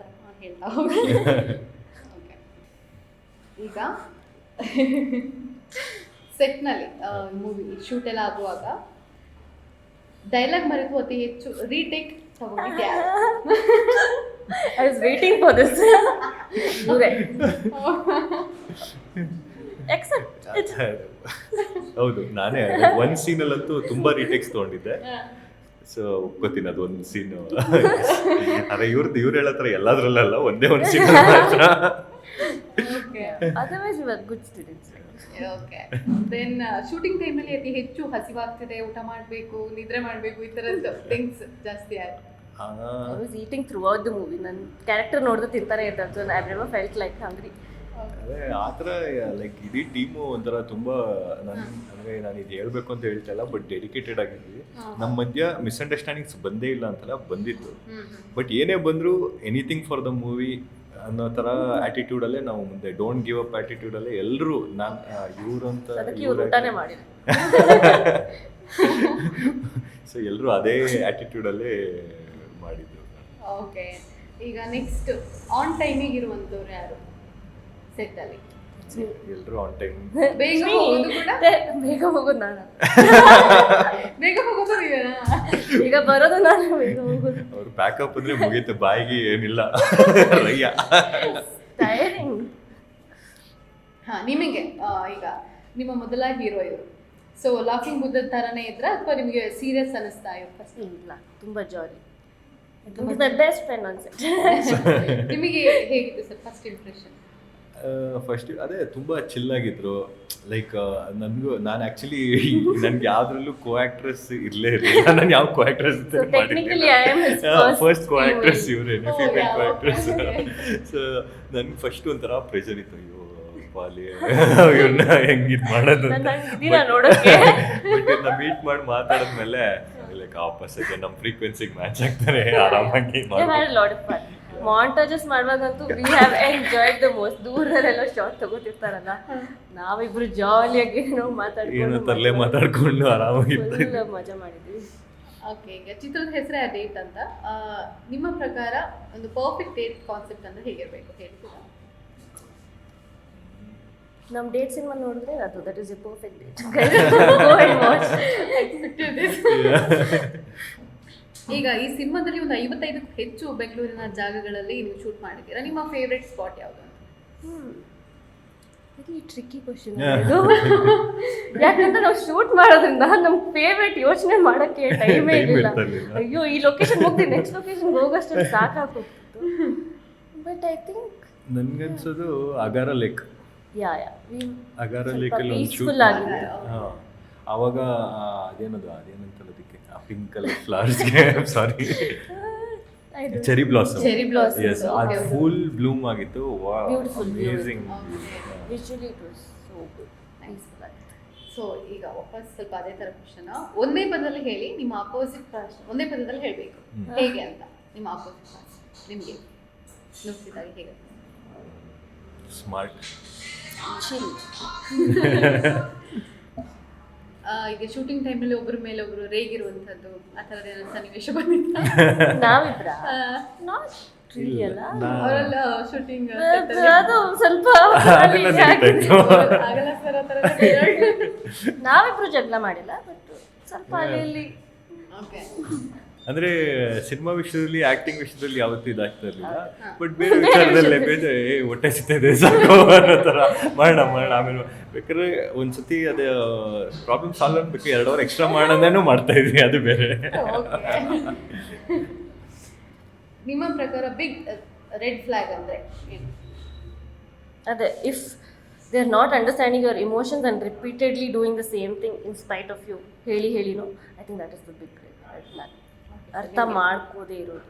ಹೇಳ್ತಾ ಹೋಗಿ. ಓಕೆ, ಈಗ ಸೆಟ್ನಲ್ಲಿ ಮೂವಿ ಶೂಟ್ ಎಲ್ಲ ಆಗುವಾಗ ಡೈಲಾಗ್ ಮರೆತು ಅತಿ ಹೆಚ್ಚು ರೀಟೇಕ್ ತಗೊಂಡಿದ್ದೆ? I was waiting for this. ಹೌದು, ನಾನೇ ಒಂದು ಸೀನಲ್ಲಂತೂ ತುಂಬ ರೀಟೇಕ್ಸ್ ತೊಗೊಂಡಿದ್ದೆ. ಸೊ ಗೊತ್ತೀನಿ ಅದು ಒಂದು ಸೀನು. ಅದೇ ಇವ್ರು ಹೇಳತ್ರ ಎಲ್ಲದ್ರಲ್ಲ, ಒಂದೇ ಒಂದು ಸೀನ್ ಮಾತ್ರ. Otherwise you are good students. Okay, then shooting ಟೈಮಲ್ಲಿ ಅತಿ ಹೆಚ್ಚು ಹಸಿವಾಗ್ತಿದೆ, ಊಟ ಮಾಡಬೇಕು, ನಿದ್ರೆ ಮಾಡಬೇಕು, ಈ ಥರದ್ದು ಥಿಂಗ್ಸ್ ಜಾಸ್ತಿ ಆಯ್ತು? I was eating throughout the movie. ನನ್ನ ಕ್ಯಾರೆಕ್ಟರ್ ನೋಡಿದ್ರೆ ತಿಂತಾನೆ ಇರ್ತಾರೆ. So I never felt like hungry. ಅದೇ ಆ ಥರ ಲೈಕ್ ಇಡೀ ಟೀಮು ಒಂಥರ ತುಂಬ ಅಂದರೆ ನಾನು ಇದು ಹೇಳ್ಬೇಕು ಅಂತ ಹೇಳ್ತಾ ಇಲ್ಲ, ಬಟ್ ಡೆಡಿಕೇಟೆಡ್ ಆಗಿದ್ವಿ. ನಮ್ಮ ಮಧ್ಯ ಮಿಸ್ಅಂಡರ್ಸ್ಟ್ಯಾಂಡಿಂಗ್ಸ್ ಬಂದೇ ಇಲ್ಲ ಅಂತಲ್ಲ, ಬಂದಿತ್ತು. ಬಟ್ ಏನೇ ಬಂದರೂ ಎನಿಥಿಂಗ್ ಫಾರ್ ದ ಮೂವಿ ಅನ್ನೋ ಥರ ಆ್ಯಟಿಟ್ಯೂಡಲ್ಲೇ ನಾವು ಮುಂದೆ ಡೋಂಟ್ ಗಿವ್ ಅಪ್ ಆ್ಯಟಿಟ್ಯೂಡಲ್ಲೇ ಎಲ್ಲರೂ ನಾನು ಇವರು ಅಂತ ಅದಕ್ಕೆ ಇವ್ರು ಊಟನೇ ಮಾಡಿದ್ರು. ಸೊ ಎಲ್ಲರೂ ಅದೇ ಆ್ಯಟಿಟ್ಯೂಡಲ್ಲೇ ಮಾಡಿದ್ರು. ಓಕೆ, ಈಗ ನೆಕ್ಸ್ಟ್ ಆನ್ ಟೈಮಿಗೆ ಇರುವಂಥವ್ರು ಯಾರು ಸೆಟ್ಟಲ್ಲಿ? ಎಲ್ಲರೂ ಆನ್ ಟೈಮ್. ಬೇಗ ಹೋಗೋದು ಕೂಡ ಬೇಗ ಹೋಗೋದು ನಾನು, ಬೇಗ ಹೋಗೋದು ನೀವೇನಾ? ಈಗ ಬರೋದು ನಾನು, ಬೇಗ ಹೋಗೋದು. ಅವ್ರು ಪ್ಯಾಕಪ್ ಅಂದ್ರೆ ಮುಗೀತು, ಬಾಯಿಗೆ ಏನಿಲ್ಲ. ರಯ್ಯ ಟೈರಿಂಗ್. ಹಾಂ, ನಿಮಗೆ ಈಗ ನಿಮ್ಮ ಮೊದಲ ಹೀರೋ ಇವರು, ಸೊ ಲಾಫಿಂಗ್ ಬುದ್ಧ ಥರನೇ ಇದ್ರ ಅಥವಾ ನಿಮಗೆ ಸೀರಿಯಸ್ ಅನ್ನಿಸ್ತಾ ಇವ್ರು ಫಸ್ಟ್? ಇಲ್ಲ, ತುಂಬ ಜಾಲಿ. ಮೈ ಬೆಸ್ಟ್ ಫ್ರೆಂಡ್ ಅನ್ಸುತ್ತೆ. ನಿಮಗೆ ಹೇಗಿತ್ತು ಸರ್ ಫಸ್ಟ್ ಇಂಪ್ರೆಷನ್? ಫಸ್ಟ್ ಅದೇ ತುಂಬ ಚಿಲ್ಲಾಗಿದ್ರು. ಲೈಕ್ ನಾನು ಆ್ಯಕ್ಚುಲಿ ನನಗೆ ಯಾವುದ್ರಲ್ಲೂ ಕೋ ಆ್ಯಕ್ಟ್ರೆಸ್ ಇರಲೇ ಇರಲಿಲ್ಲ. ನಾನು ಯಾವ ಕೋ ಆ್ಯಕ್ಟ್ರೆಸ್ ಫಸ್ಟ್ ಕೋ ಆ್ಯಕ್ಟ್ರೆಸ್ ಇವರೇನೆ, ಫೀಮೇಲ್ ಕೋ ಆ್ಯಕ್ಟ್ರೆಸ್. ಸೊ ನನಗೆ ಫಸ್ಟ್ ಒಂಥರ ಪ್ರೆಷರ್ ಇತ್ತು, ಅಯ್ಯೋ ಪಾಲಿ ಇವ್ರನ್ನ ಹೆಂಗಿದ್ ಮಾಡೋದು ಅಂತ. ಬಟ್ ಇವ್ರನ್ನ ಮೀಟ್ ಮಾಡಿ ಮಾತಾಡಿದ್ಮೇಲೆ ಲೈಕ್ ವಾಪಸ್ಸಕ್ಕೆ ನಮ್ಮ ಫ್ರೀಕ್ವೆನ್ಸಿಗೆ ಮ್ಯಾಚ್ ಆಗ್ತಾರೆ, ಆರಾಮಾಗಿ ಮಾಡಿ. ಮಾಂಟಾಜಸ್ ಮಾಡುವಾಗಂತೂ we have enjoyed the most. ದೂರದಲ್ಲೆಲ್ಲ ಶಾರ್ಟ್ ತಗೋತಿರ್ತಾರಲ್ಲ, ನಾವಿಬ್ರು ಜಾಲಿಯಾಗಿ ಏನೋ ಮಾತಾಡ್ಕೊಂಡು ಆರಾಮಾಗಿ ಮಜಾ ಮಾಡಿದ್ವಿ. ಓಕೆ, ಈಗ ಚಿತ್ರದ ಹೆಸರೇ ಡೇಟ್ ಅಂತ. ನಿಮ್ಮ ಪ್ರಕಾರ ಒಂದು ಪರ್ಫೆಕ್ಟ್ ಡೇಟ್ ಕಾನ್ಸೆಪ್ಟ್ ಅಂದ್ರೆ ಹೇಗಿರ್ಬೇಕು ಹೇಳ್ತೀರಾ? ನಮ್ಮ ಡೇಟ್ ಸಿನಿಮಾ ನೋಡಿದ್ರೆ ಅದು that is A perfect date. ಈಗ ಈ ಸಿನಿಮಾದಲ್ಲಿ ಒಂದು 55ಕ್ಕೂ ಹೆಚ್ಚು ಬೆಂಗಳೂರಿನ ಜಾಗಗಳಲ್ಲಿ ನೀವು ಶೂಟ್ ಮಾಡಿದ್ದೀರಾ. ನಿಮ್ಮ ಫೇವ್ರೆಟ್ ಸ್ಪಾಟ್ ಯಾವುದು? Very tricky question. ಯಾಕಂದ್ರೆ ನಾವು ಶೂಟ್ ಮಾಡೋದ್ರಿಂದ ನಮ್ಮ ಫೇವ್ರೆಟ್ ಯೋಚನೆ ಮಾಡೋಕ್ಕೆ ಟೈಮೇ ಇರಲಿಲ್ಲ. ಅಯ್ಯೋ, ಈ ಲೊಕೇಶನ್ ಹೋಗ್ತೀವಿ, ನೆಕ್ಸ್ಟ್ ಲೊಕೇಶನ್ ಹೋಗೋಷ್ಟು ಸಾಕಾಗ್ತಿತ್ತು. ಬಟ್ ಐ ಥಿಂಕ್ ನನ್ಗನ್ಸೋದು ಅಗಾರ ಲೇಕ್. ಅಗಾರ ಲೇಕಲ್ಲಿ ಒಂದು ಶೂಟ್ ಆಗಿದೆ. ಆವಾಗ ಅದೇನಂತಲ್ಲ ಅದಕ್ಕೆ ಪಿಂಕ್ ಕಲರ್ ಫ್ಲವರ್ಸ್ಗೆ ಸಾರಿ ಚೆರಿ ಬ್ಲಾಸಮ್. ಎಸ್, ಅದು ಫುಲ್ ಬ್ಲೂಮ್ ಆಗಿತ್ತು. ಅಮೇಜಿಂಗ್. ಸೊ ಈಗ ವಾಪಸ್ ಸ್ವಲ್ಪ ಅದೇ ಥರ ಕ್ವಶನ್ ಒಂದೇ ಪದದಲ್ಲಿ ಹೇಳಿ. ನಿಮ್ಮ ಅಪೋಸಿಟ್ ಪರ್ಸನ್ ಒಂದೇ ಪದದಲ್ಲಿ ಹೇಳಬೇಕು, ಹೇಗೆ ಅಂತ. ನಿಮ್ಮ ಅಪೋಸಿಟ್ ಪರ್ಸನ್ ನಿಮಗೆ ನೋಡ್ತಿದ್ದಾಗ ಹೇಗೆ? ಸ್ಮಾರ್ಟ್. ಈಗ ಶೂಟಿಂಗ್ ಟೈಮಲ್ಲಿ ಒಬ್ಬರ ಮೇಲೆ ಒಬ್ರು ರೇಗಿರುವಂಥದ್ದು ಆ ಥರದ ಏನಾದ್ರು ಸನ್ನಿವೇಶ ಬಂದಿತ್ತ? ನಾವಿಬ್ರಾ? ಅವರೆಲ್ಲ ಶೂಟಿಂಗ್ ಅದು ಸ್ವಲ್ಪ ಆಗಲ್ಲ ಸರ್ ಆ ಥರ. ನಾವಿಬ್ರು ಜಗಳ ಮಾಡಿಲ್ಲ, ಬಟ್ ಸ್ವಲ್ಪ ಅಲ್ಲಿ. ಓಕೆ, ಅಂದ್ರೆ ಸಿನಿಮಾ ವಿಷಯದಲ್ಲಿ, ಆಕ್ಟಿಂಗ್ ವಿಷಯದಲ್ಲಿ ಯಾವತ್ತೂ ಇದಾಗ್ತಾ ಇರಲಿಲ್ಲ. ಬಟ್ ಬೇರೆ ವಿಚಾರದಲ್ಲೇ ಹೊಟ್ಟೆ ಸಿಗ್ತಾಯಿದೆ ಸಾಕು ಅನ್ನೋ ಥರ ಮಾಡೋಣ ಆಮೇಲೆ ಬೇಕಾದ್ರೆ ಒಂದ್ಸತಿ ಅದೇ ಪ್ರಾಬ್ಲಮ್ ಸಾಲ್ವ್ ಆಗಬೇಕು 2 ಅವರ್ ಎಕ್ಸ್ಟ್ರಾ ಮಾಡೋದೇನೂ ಮಾಡ್ತಾ ಇದ್ವಿ, ಅದು ಬೇರೆ. ನಿಮ್ಮ ಪ್ರಕಾರ ಬಿಗ್ ರೆಡ್ ಫ್ಲಾಗ್ ಅಂದ್ರೆ ಏನು? ಅದೇ, if they are not understanding your emotions and repeatedly doing the same thing in spite of you. ಹೇಳಿನೋ I think that is the big red flag. ಅರ್ಥ ಮಾಡ್ಕೋದೇ ಇರೋದು.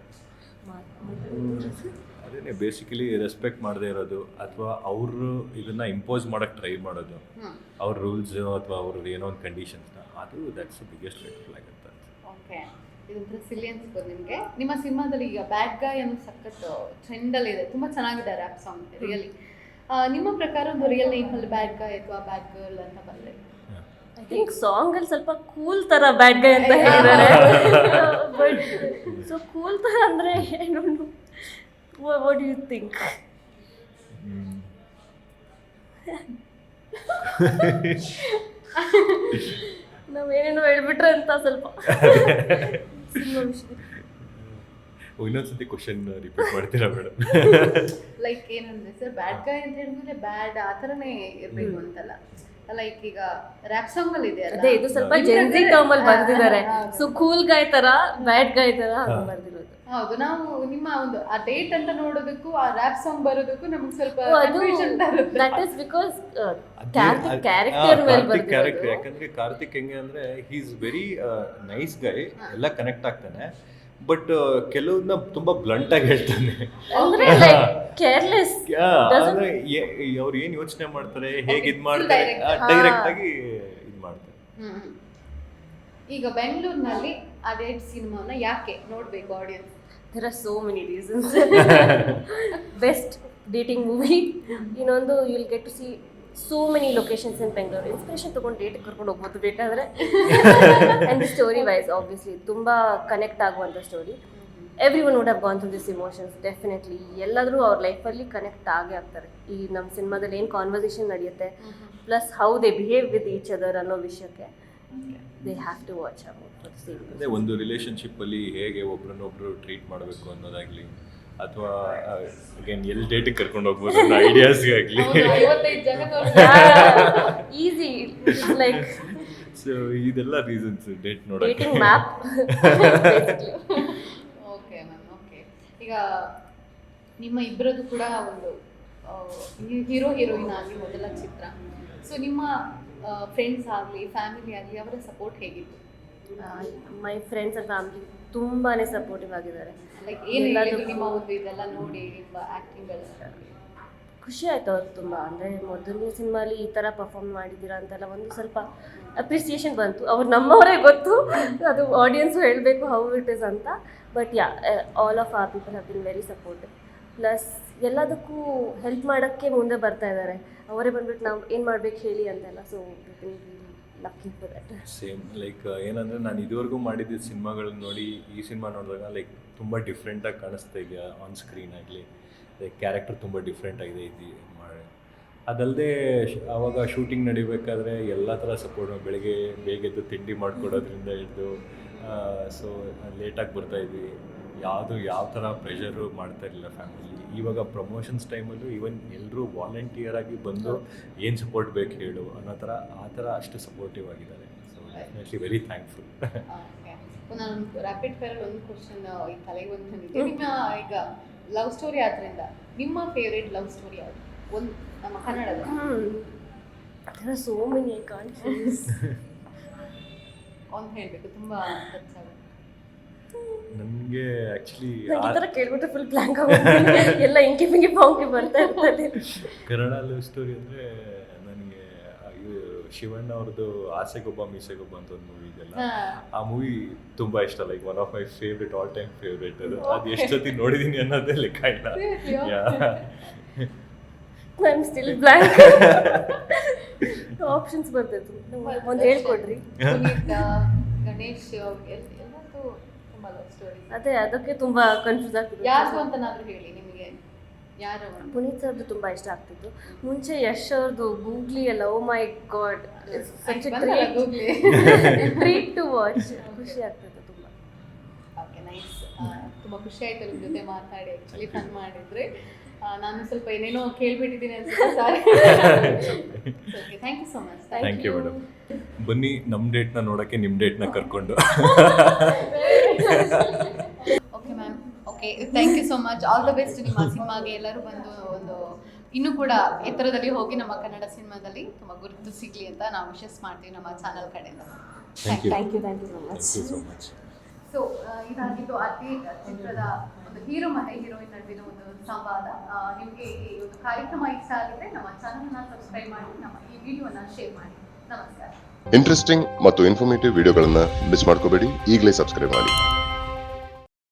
ಅದೇನೆ ಬೇಸಿಕಲಿ ರೆಸ್ಪೆಕ್ಟ್ ಮಾಡದೇ ಇರೋದು, ಅಥವಾ ಅವರು ಇದನ್ನ ಇಂಪೋಸ್ ಮಾಡಕ್ಕೆ ಟ್ರೈ ಮಾಡೋದು, ಅವ್ರ ರೂಲ್ಸ್ ಅಥವಾ ಅವ್ರದ್ದು ಏನೋ ಒಂದು ಕಂಡೀಷನ್ಸ್ನ, ಅದು that's the biggest red flag ಅಂತ. ಓಕೆ, ಇದೊಂಥರ ಸಿಲ್ಲಿ ಅನ್ಸ್ಬೋದು ನಿಮಗೆ. ನಿಮ್ಮ ಸಿನಿಮಾದಲ್ಲಿ ಈಗ ಬ್ಯಾಡ್ ಗಾಯ್ ಅನ್ನೋ ಸಖತ್ ಟ್ರೆಂಡಲ್ಲಿ ಇದೆ, ತುಂಬ ಚೆನ್ನಾಗಿದೆ ರ್ಯಾಪ್ ಸಾಂಗ್ ರಿಯಲಿ. ನಿಮ್ಮ ಪ್ರಕಾರ ಒಂದು ರಿಯಲ್ ಲೈಫಲ್ಲಿ ಬ್ಯಾಡ್ ಗಾಯ್ ಅಥವಾ ಬ್ಯಾಡ್ ಗರ್ಲ್ ಅಂತ ಬಂದರೆ? ಐ ಥಿಂಕ್ ಸಾಂಗಲ್ಲಿ ಸ್ವಲ್ಪ ಕೂಲ್ ಥರ ಬ್ಯಾಡ್ ಗೈ ಅಂತ ಹೇಳಿದ್ದಾರೆ. ಬಟ್ ಸೊ ಕೂಲ್ ಥರ ಅಂದರೆ ಏನು? What do you think? ನಾವೇನೇನೋ ಹೇಳ್ಬಿಟ್ರೆ ಅಂತ ಸ್ವಲ್ಪ ಇನ್ನೊಂದ್ಸತಿ ಕ್ವಶನ್ ರಿಪೀಟ್ ಮಾಡ್ತೀರಾ ಮೇಡಮ್? ಲೈಕ್ ಏನಂದ್ರೆ ಸರ್, ಬ್ಯಾಡ್ ಗಾಯ್ ಅಂತ ಹೇಳಿದ್ರೆ ಬ್ಯಾಡ್ ಆ ಥರನೇ ಇರಬೇಕು ಅಂತಲ್ಲ. ಲೈಕ್ ಈಗ ರ್ಯಾಪ್ ಸಾಂಗ್ ಅಲ್ಲಿ ಇದೆ ಅದೇ, ಇದು ಸ್ವಲ್ಪ ಜೆನ್ಸಿ ಟರ್ಮ್ ಅಲ್ಲಿ ಬರ್ದಿದ್ದಾರೆ. ಸೊ ಕೂಲ್ ಗಾಯ್ ತರ, ಬ್ಯಾಡ್ ಗಾಯ್ ತರ ಬರ್ದಿರೋದು. ಹೌದು, ನಾವು ನಿಮ್ಮ ಒಂದು ಆ ಡೇಟ್ ಅಂತ ನೋಡೋದಕ್ಕೂ ಆ ರ್ಯಾಪ್ ಸಾಂಗ್ ಬರೋದಕ್ಕೂ ನಮಗೆ ಸ್ವಲ್ಪ ಕನ್ಫ್ಯೂಷನ್ ಬರುತ್ತೆ. That is because Karthik character ಮೇಲೆ ಬರ್ದಿರೋದು. ಯಾಕಂದ್ರೆ ಕಾರ್ತಿಕ್ ಹೆಂಗೆ ಅಂದ್ರೆ ಹಿ ಇಸ್ ವೆರಿ ನೈಸ್ ಗೈ, ಎಲ್ಲ ಕನೆಕ್ಟ್ ಆಗ್ತಾನೆ. ಬಟ್ ಕೆಲವನ್ನ ತುಂಬ ಬ್ಲಂಟಾಗಿ ಹೇಳ್ತಾನೆ. ಅಂದ್ರೆ ಲೈಕ್ ಕೇರ್ಲೆಸ್. ಅಂದ್ರೆ ಅವ್ರು ಏನು ಯೋಚನೆ ಮಾಡ್ತಾರೆ, ಹೇಗೆ ಇದು ಮಾಡ್ತಾರೆ, ಡೈರೆಕ್ಟ್ ಆಗಿ ಇದು ಮಾಡ್ತಾರೆ. ಈಗ ಬೆಂಗಳೂರಿನಲ್ಲಿ ಆ ಡೇಟ್ ಸಿನಿಮಾನ ಯಾಕೆ ನೋಡಬೇಕು audience? There are so many reasons. Best dating movie. ಇನ್ನೊಂದು you will get to see so many locations in Bangalore. Inspiration ತಗೊಂಡು ಡೇಟಿಗೆ ಕರ್ಕೊಂಡು ಹೋಗ್ಬೋದು ಬೇಕಾದರೆ. And the story wise obviously ತುಂಬ ಕನೆಕ್ಟ್ ಆಗುವಂಥ story. Everyone would have gone through these emotions definitely. ಎಲ್ಲಾದರೂ ಅವ್ರ ಲೈಫಲ್ಲಿ ಕನೆಕ್ಟ್ ಆಗೇ ಆಗ್ತಾರೆ. ಈ ನಮ್ಮ ಸಿನಿಮಾದಲ್ಲಿ ಏನು ಕಾನ್ವರ್ಸೇಷನ್ ನಡೆಯುತ್ತೆ, plus how they behave with each other ಅನ್ನೋ ವಿಷಯಕ್ಕೆ they have to watch out for the same. ಅದೇ ಒಂದು ರಿಲೇಷನ್ಶಿಪ್ಪಲ್ಲಿ ಹೇಗೆ ಒಬ್ರನ್ನೊಬ್ರು ಟ್ರೀಟ್ ಮಾಡಬೇಕು ಅನ್ನೋದಾಗಲಿ, ಅಥವಾ ಅಗೇನ್ ಎಲ್ಲಿ ಡೇಟಿಗೆ ಕರ್ಕೊಂಡು ಹೋಗ್ಬೋದು ಅನ್ನೋ ಐಡಿಯಾಸ್ಗೆ ಆಗಲಿ. 55 ಜನ ಈಸಿ ಲೈಕ್ ಸೊ ಇದೆಲ್ಲ ರೀಸನ್ಸ್ ಡೇಟ್ ನೋಡೋಕ್ಕೆ. Dating map basically. Okay ma'am, okay. ಈಗ ನಿಮ್ಮ ಇಬ್ಬರದ್ದು ಕೂಡ ಒಂದು ಹೀರೋ ಹೀರೋಯಿನ್ ಆಗಿ ಮೊದಲ ಚಿತ್ರ. ಸೊ ನಿಮ್ಮ ಫ್ರೆಂಡ್ಸ್ ಆಗಲಿ ಫ್ಯಾಮಿಲಿ ಆಗಲಿ ಅವರ ಸಪೋರ್ಟ್ ಹೇಗಿತ್ತು? ಮೈ ಫ್ರೆಂಡ್ಸ್ ಆ್ಯಂಡ್ ಫ್ಯಾಮಿಲಿ ತುಂಬಾ ಸಪೋರ್ಟಿವ್ ಆಗಿದ್ದಾರೆ. ಲೈಕ್ ಏನೆಲ್ಲ ನಿಮ್ಮ ಒಂದು ಇದೆಲ್ಲ ನೋಡಿ ನಿಮ್ಮ ಆ್ಯಕ್ಟಿಂಗ್ ಎಲ್ಲ ಖುಷಿ ಆಯಿತು ಅವ್ರಿಗೆ ತುಂಬ. ಅಂದರೆ ಮೊದಲನೇ ಸಿನಿಮಾಲಿ ಈ ಥರ ಪರ್ಫಾರ್ಮ್ ಮಾಡಿದ್ದೀರಾ ಅಂತೆಲ್ಲ ಒಂದು ಸ್ವಲ್ಪ ಅಪ್ರಿಸಿಯೇಷನ್ ಬಂತು. ಅವ್ರು ನಮ್ಮವರೇ ಗೊತ್ತು, ಅದು ಆಡಿಯನ್ಸು ಹೇಳಬೇಕು ಹೌ ಇಟ್ ಇಸ್ ಅಂತ. But yeah, all of are people have been very supportive. Plus ಎಲ್ಲದಕ್ಕೂ ಹೆಲ್ಪ್ ಮಾಡೋಕ್ಕೆ ಮುಂದೆ ಬರ್ತಾ ಇದ್ದಾರೆ. ಅವರೇ ಬಂದ್ಬಿಟ್ಟು ನಾವು ಏನು ಮಾಡ್ಬೇಕು ಹೇಳಿ ಅಂತೆಲ್ಲ. So lucky for that. Same like ಏನಂದರೆ ನಾನು ಇದುವರೆಗೂ ಮಾಡಿದ್ದ ಸಿನಿಮಾಗಳನ್ನ ನೋಡಿ ಈ ಸಿನಿಮಾ ನೋಡಿದಾಗ ಲೈಕ್ ತುಂಬ ಡಿಫ್ರೆಂಟಾಗಿ ಕಾಣಿಸ್ತಾ ಇದೆಯಾ ಆನ್ ಸ್ಕ್ರೀನ್ ಆಗಲಿ, ಲೈಕ್ ಕ್ಯಾರೆಕ್ಟರ್ ತುಂಬ ಡಿಫ್ರೆಂಟ್ ಆಗಿದೆ ಇದು ಮಾಡಿ. ಅದಲ್ಲದೆ ಆವಾಗ ಶೂಟಿಂಗ್ ನಡಿಬೇಕಾದ್ರೆ ಎಲ್ಲ ಥರ ಸಪೋರ್ಟ್, ಬೆಳಗ್ಗೆ ಬೇಗ ಎದ್ದು ತಿಂಡಿ ಮಾಡಿಕೊಡೋದ್ರಿಂದ ಹಿಡಿದು ಸೊ ಲೇಟಾಗಿ ಬರ್ತಾಯಿದ್ವಿ, ಯಾವ ಥರ ಪ್ರೆಷರು ಮಾಡ್ತಾ ಇರಲಿಲ್ಲ ಫ್ಯಾಮಿಲಿ. ಇವಾಗ ಪ್ರಮೋಷನ್ಸ್ ಟೈಮಲ್ಲೂ ಈವನ್ ಎಲ್ಲರೂ ವಾಲಂಟಿಯರಾಗಿ ಬಂದು ಏನು ಸಪೋರ್ಟ್ ಬೇಕು ಹೇಳು ಅನ್ನೋ ಥರ ಆ ಥರ ಅಷ್ಟು ಸಪೋರ್ಟಿವ್ ಆಗಿದ್ದಾರೆ. So definitely very thankful. ನಾನು ರ್ಯಾಪಿಡ್ ಫೈರಲ್ಲಿ ಒಂದು ಕ್ವಶನ್ ಈ ತಲೆಗೆ ಒಂದು ಬಂದಿದೆ. ನಿಮ್ಮ ಈಗ ಲವ್ ಸ್ಟೋರಿ ಆದ್ದರಿಂದ ನಿಮ್ಮ ಫೇವ್ರೇಟ್ ಲವ್ ಸ್ಟೋರಿ ಯಾವುದು? ಒಂದು ನಮ್ಮ ಕನ್ನಡದ there are so many I can't choose. ಒಂದು ಹೇಳಬೇಕು, ತುಂಬ ಟಚ್ ಆಗುತ್ತೆ. ನನಗೆ ಆ್ಯಕ್ಚುಲಿ ಈ ಥರ ಕೇಳ್ಬಿಟ್ರೆ ಫುಲ್ ಬ್ಲ್ಯಾಂಕ್ ಆಗುತ್ತೆ, ಎಲ್ಲ ಇಂಕಿ ಪಿಂಕಿ ಪಾಂಕಿ ಬರ್ತಾ ಇರ್ತದೆ. ಕನ್ನಡ ಲವ್ ಸ್ಟೋರಿ ಅಂದರೆ ನನಗೆ ಶಿವಣ್ಣ ಅವ್ರದ್ದು ಆಸೆಗೊಬ್ಬ ಮೀಸೆಗೊಬ್ಬ ಅಂತ ಒಂದು ಮೂವಿ ಇದೆಯಲ್ಲ, ಆ ಮೂವಿ ತುಂಬ ಇಷ್ಟ. Like one of my favourite, all time favourite. ಅದು ಎಷ್ಟು ಸತಿ ನೋಡಿದ್ದೀನಿ ಅನ್ನೋದೇ ಲೆಕ್ಕ ಇಲ್ಲ. I am still blank. Options ಬರ್ತಿತ್ತು, ಒಂದು ಹೇಳ್ಕೊಡ್ರಿ. ಗಣೇಶ್ ಎಲ್ಲದೂ ತುಂಬ ಲವ್ ಸ್ಟೋರಿ. ಅದೇ ಅದಕ್ಕೆ ತುಂಬ ಕನ್ಫ್ಯೂಸ್ ಆಗ್ತಿದೆ. ಯಾರು ಅಂತನಾದ್ರೂ ಹೇಳಿ, ನಿಮಗೆ ಯಾರು? ಪುನೀತ್ ಸರ್ದು ತುಂಬ ಇಷ್ಟ ಆಗ್ತಿತ್ತು. ಮುಂಚೆ ಯಶ್ ಅವ್ರದ್ದು ಗೂಗ್ಲಿ ಎಲ್ಲ, oh my god, such treat to watch. ಖುಷಿ ಆಗ್ತಿತ್ತು ತುಂಬ. Okay, nice. ತುಂಬ ಖುಷಿ ಆಯ್ತು ನಿಮ್ಮ ಜೊತೆ ಮಾತಾಡಿ. ಆ್ಯಕ್ಚುಲಿ ಫನ್ ಮಾಡಿದ್ರೆ ನಾನು ಸ್ವಲ್ಪ ಏನೇನೋ ಕೇಳ್ಬಿಟ್ಟಿದ್ದೀನಿ ಅನ್ಸುತ್ತೆ. Sorry. Okay, thank you so much. Thank you madam. ಬನ್ನಿ ನಮ್ಮ ಡೇಟ್ನ ನೋಡೋಕ್ಕೆ ನಿಮ್ಮ ಡೇಟ್ನ ಕರ್ಕೊಂಡು. Okay ma'am, okay, thank you so much. All the best ನಿಮ್ಮ ಸಿನಿಮಾಗೆ. ಎಲ್ಲರೂ ಬಂದು ಒಂದು ಇನ್ನೂ ಕೂಡ ಎತ್ತರದಲ್ಲಿ ಹೋಗಿ ನಮ್ಮ ಕನ್ನಡ ಸಿನಿಮಾದಲ್ಲಿ ತುಂಬ ಗುರುತು ಸಿಗಲಿ ಅಂತ ನಾವು ವಿಶಸ್ ಮಾಡ್ತೀವಿ ನಮ್ಮ ಚಾನಲ್ ಕಡೆಯಿಂದ. Thank you. Thank you so much. So ಇದಾಗಿದ್ದು ಅತಿ ಚಿತ್ರದ ಒಂದು ಹೀರೋ ಮತ್ತು ಹೀರೋಯಿನ್ ನಡುವಿನ ಒಂದು ಸಂವಾದ. ನಿಮಗೆ ಈ ಒಂದು ಕಾರ್ಯಕ್ರಮ ಇಷ್ಟ ಆಗಿದ್ರೆ ನಮ್ಮ ಚಾನಲ್ನ ಸಬ್ಸ್ಕ್ರೈಬ್ ಮಾಡಿ, ನಮ್ಮ ಈ ವಿಡಿಯೋನ ಶೇರ್ ಮಾಡಿ. ನಮಸ್ಕಾರ. ಇಂಟ್ರೆಸ್ಟಿಂಗ್ ಮತ್ತು ಇನ್ಫಾರ್ಮೇಟಿವ್ ವಿಡಿಯೋಗಳನ್ನು ಮಿಸ್ ಮಾಡ್ಕೋಬೇಡಿ. ಈಗಲೇ ಸಬ್ಸ್ಕ್ರೈಬ್ ಮಾಡಿ.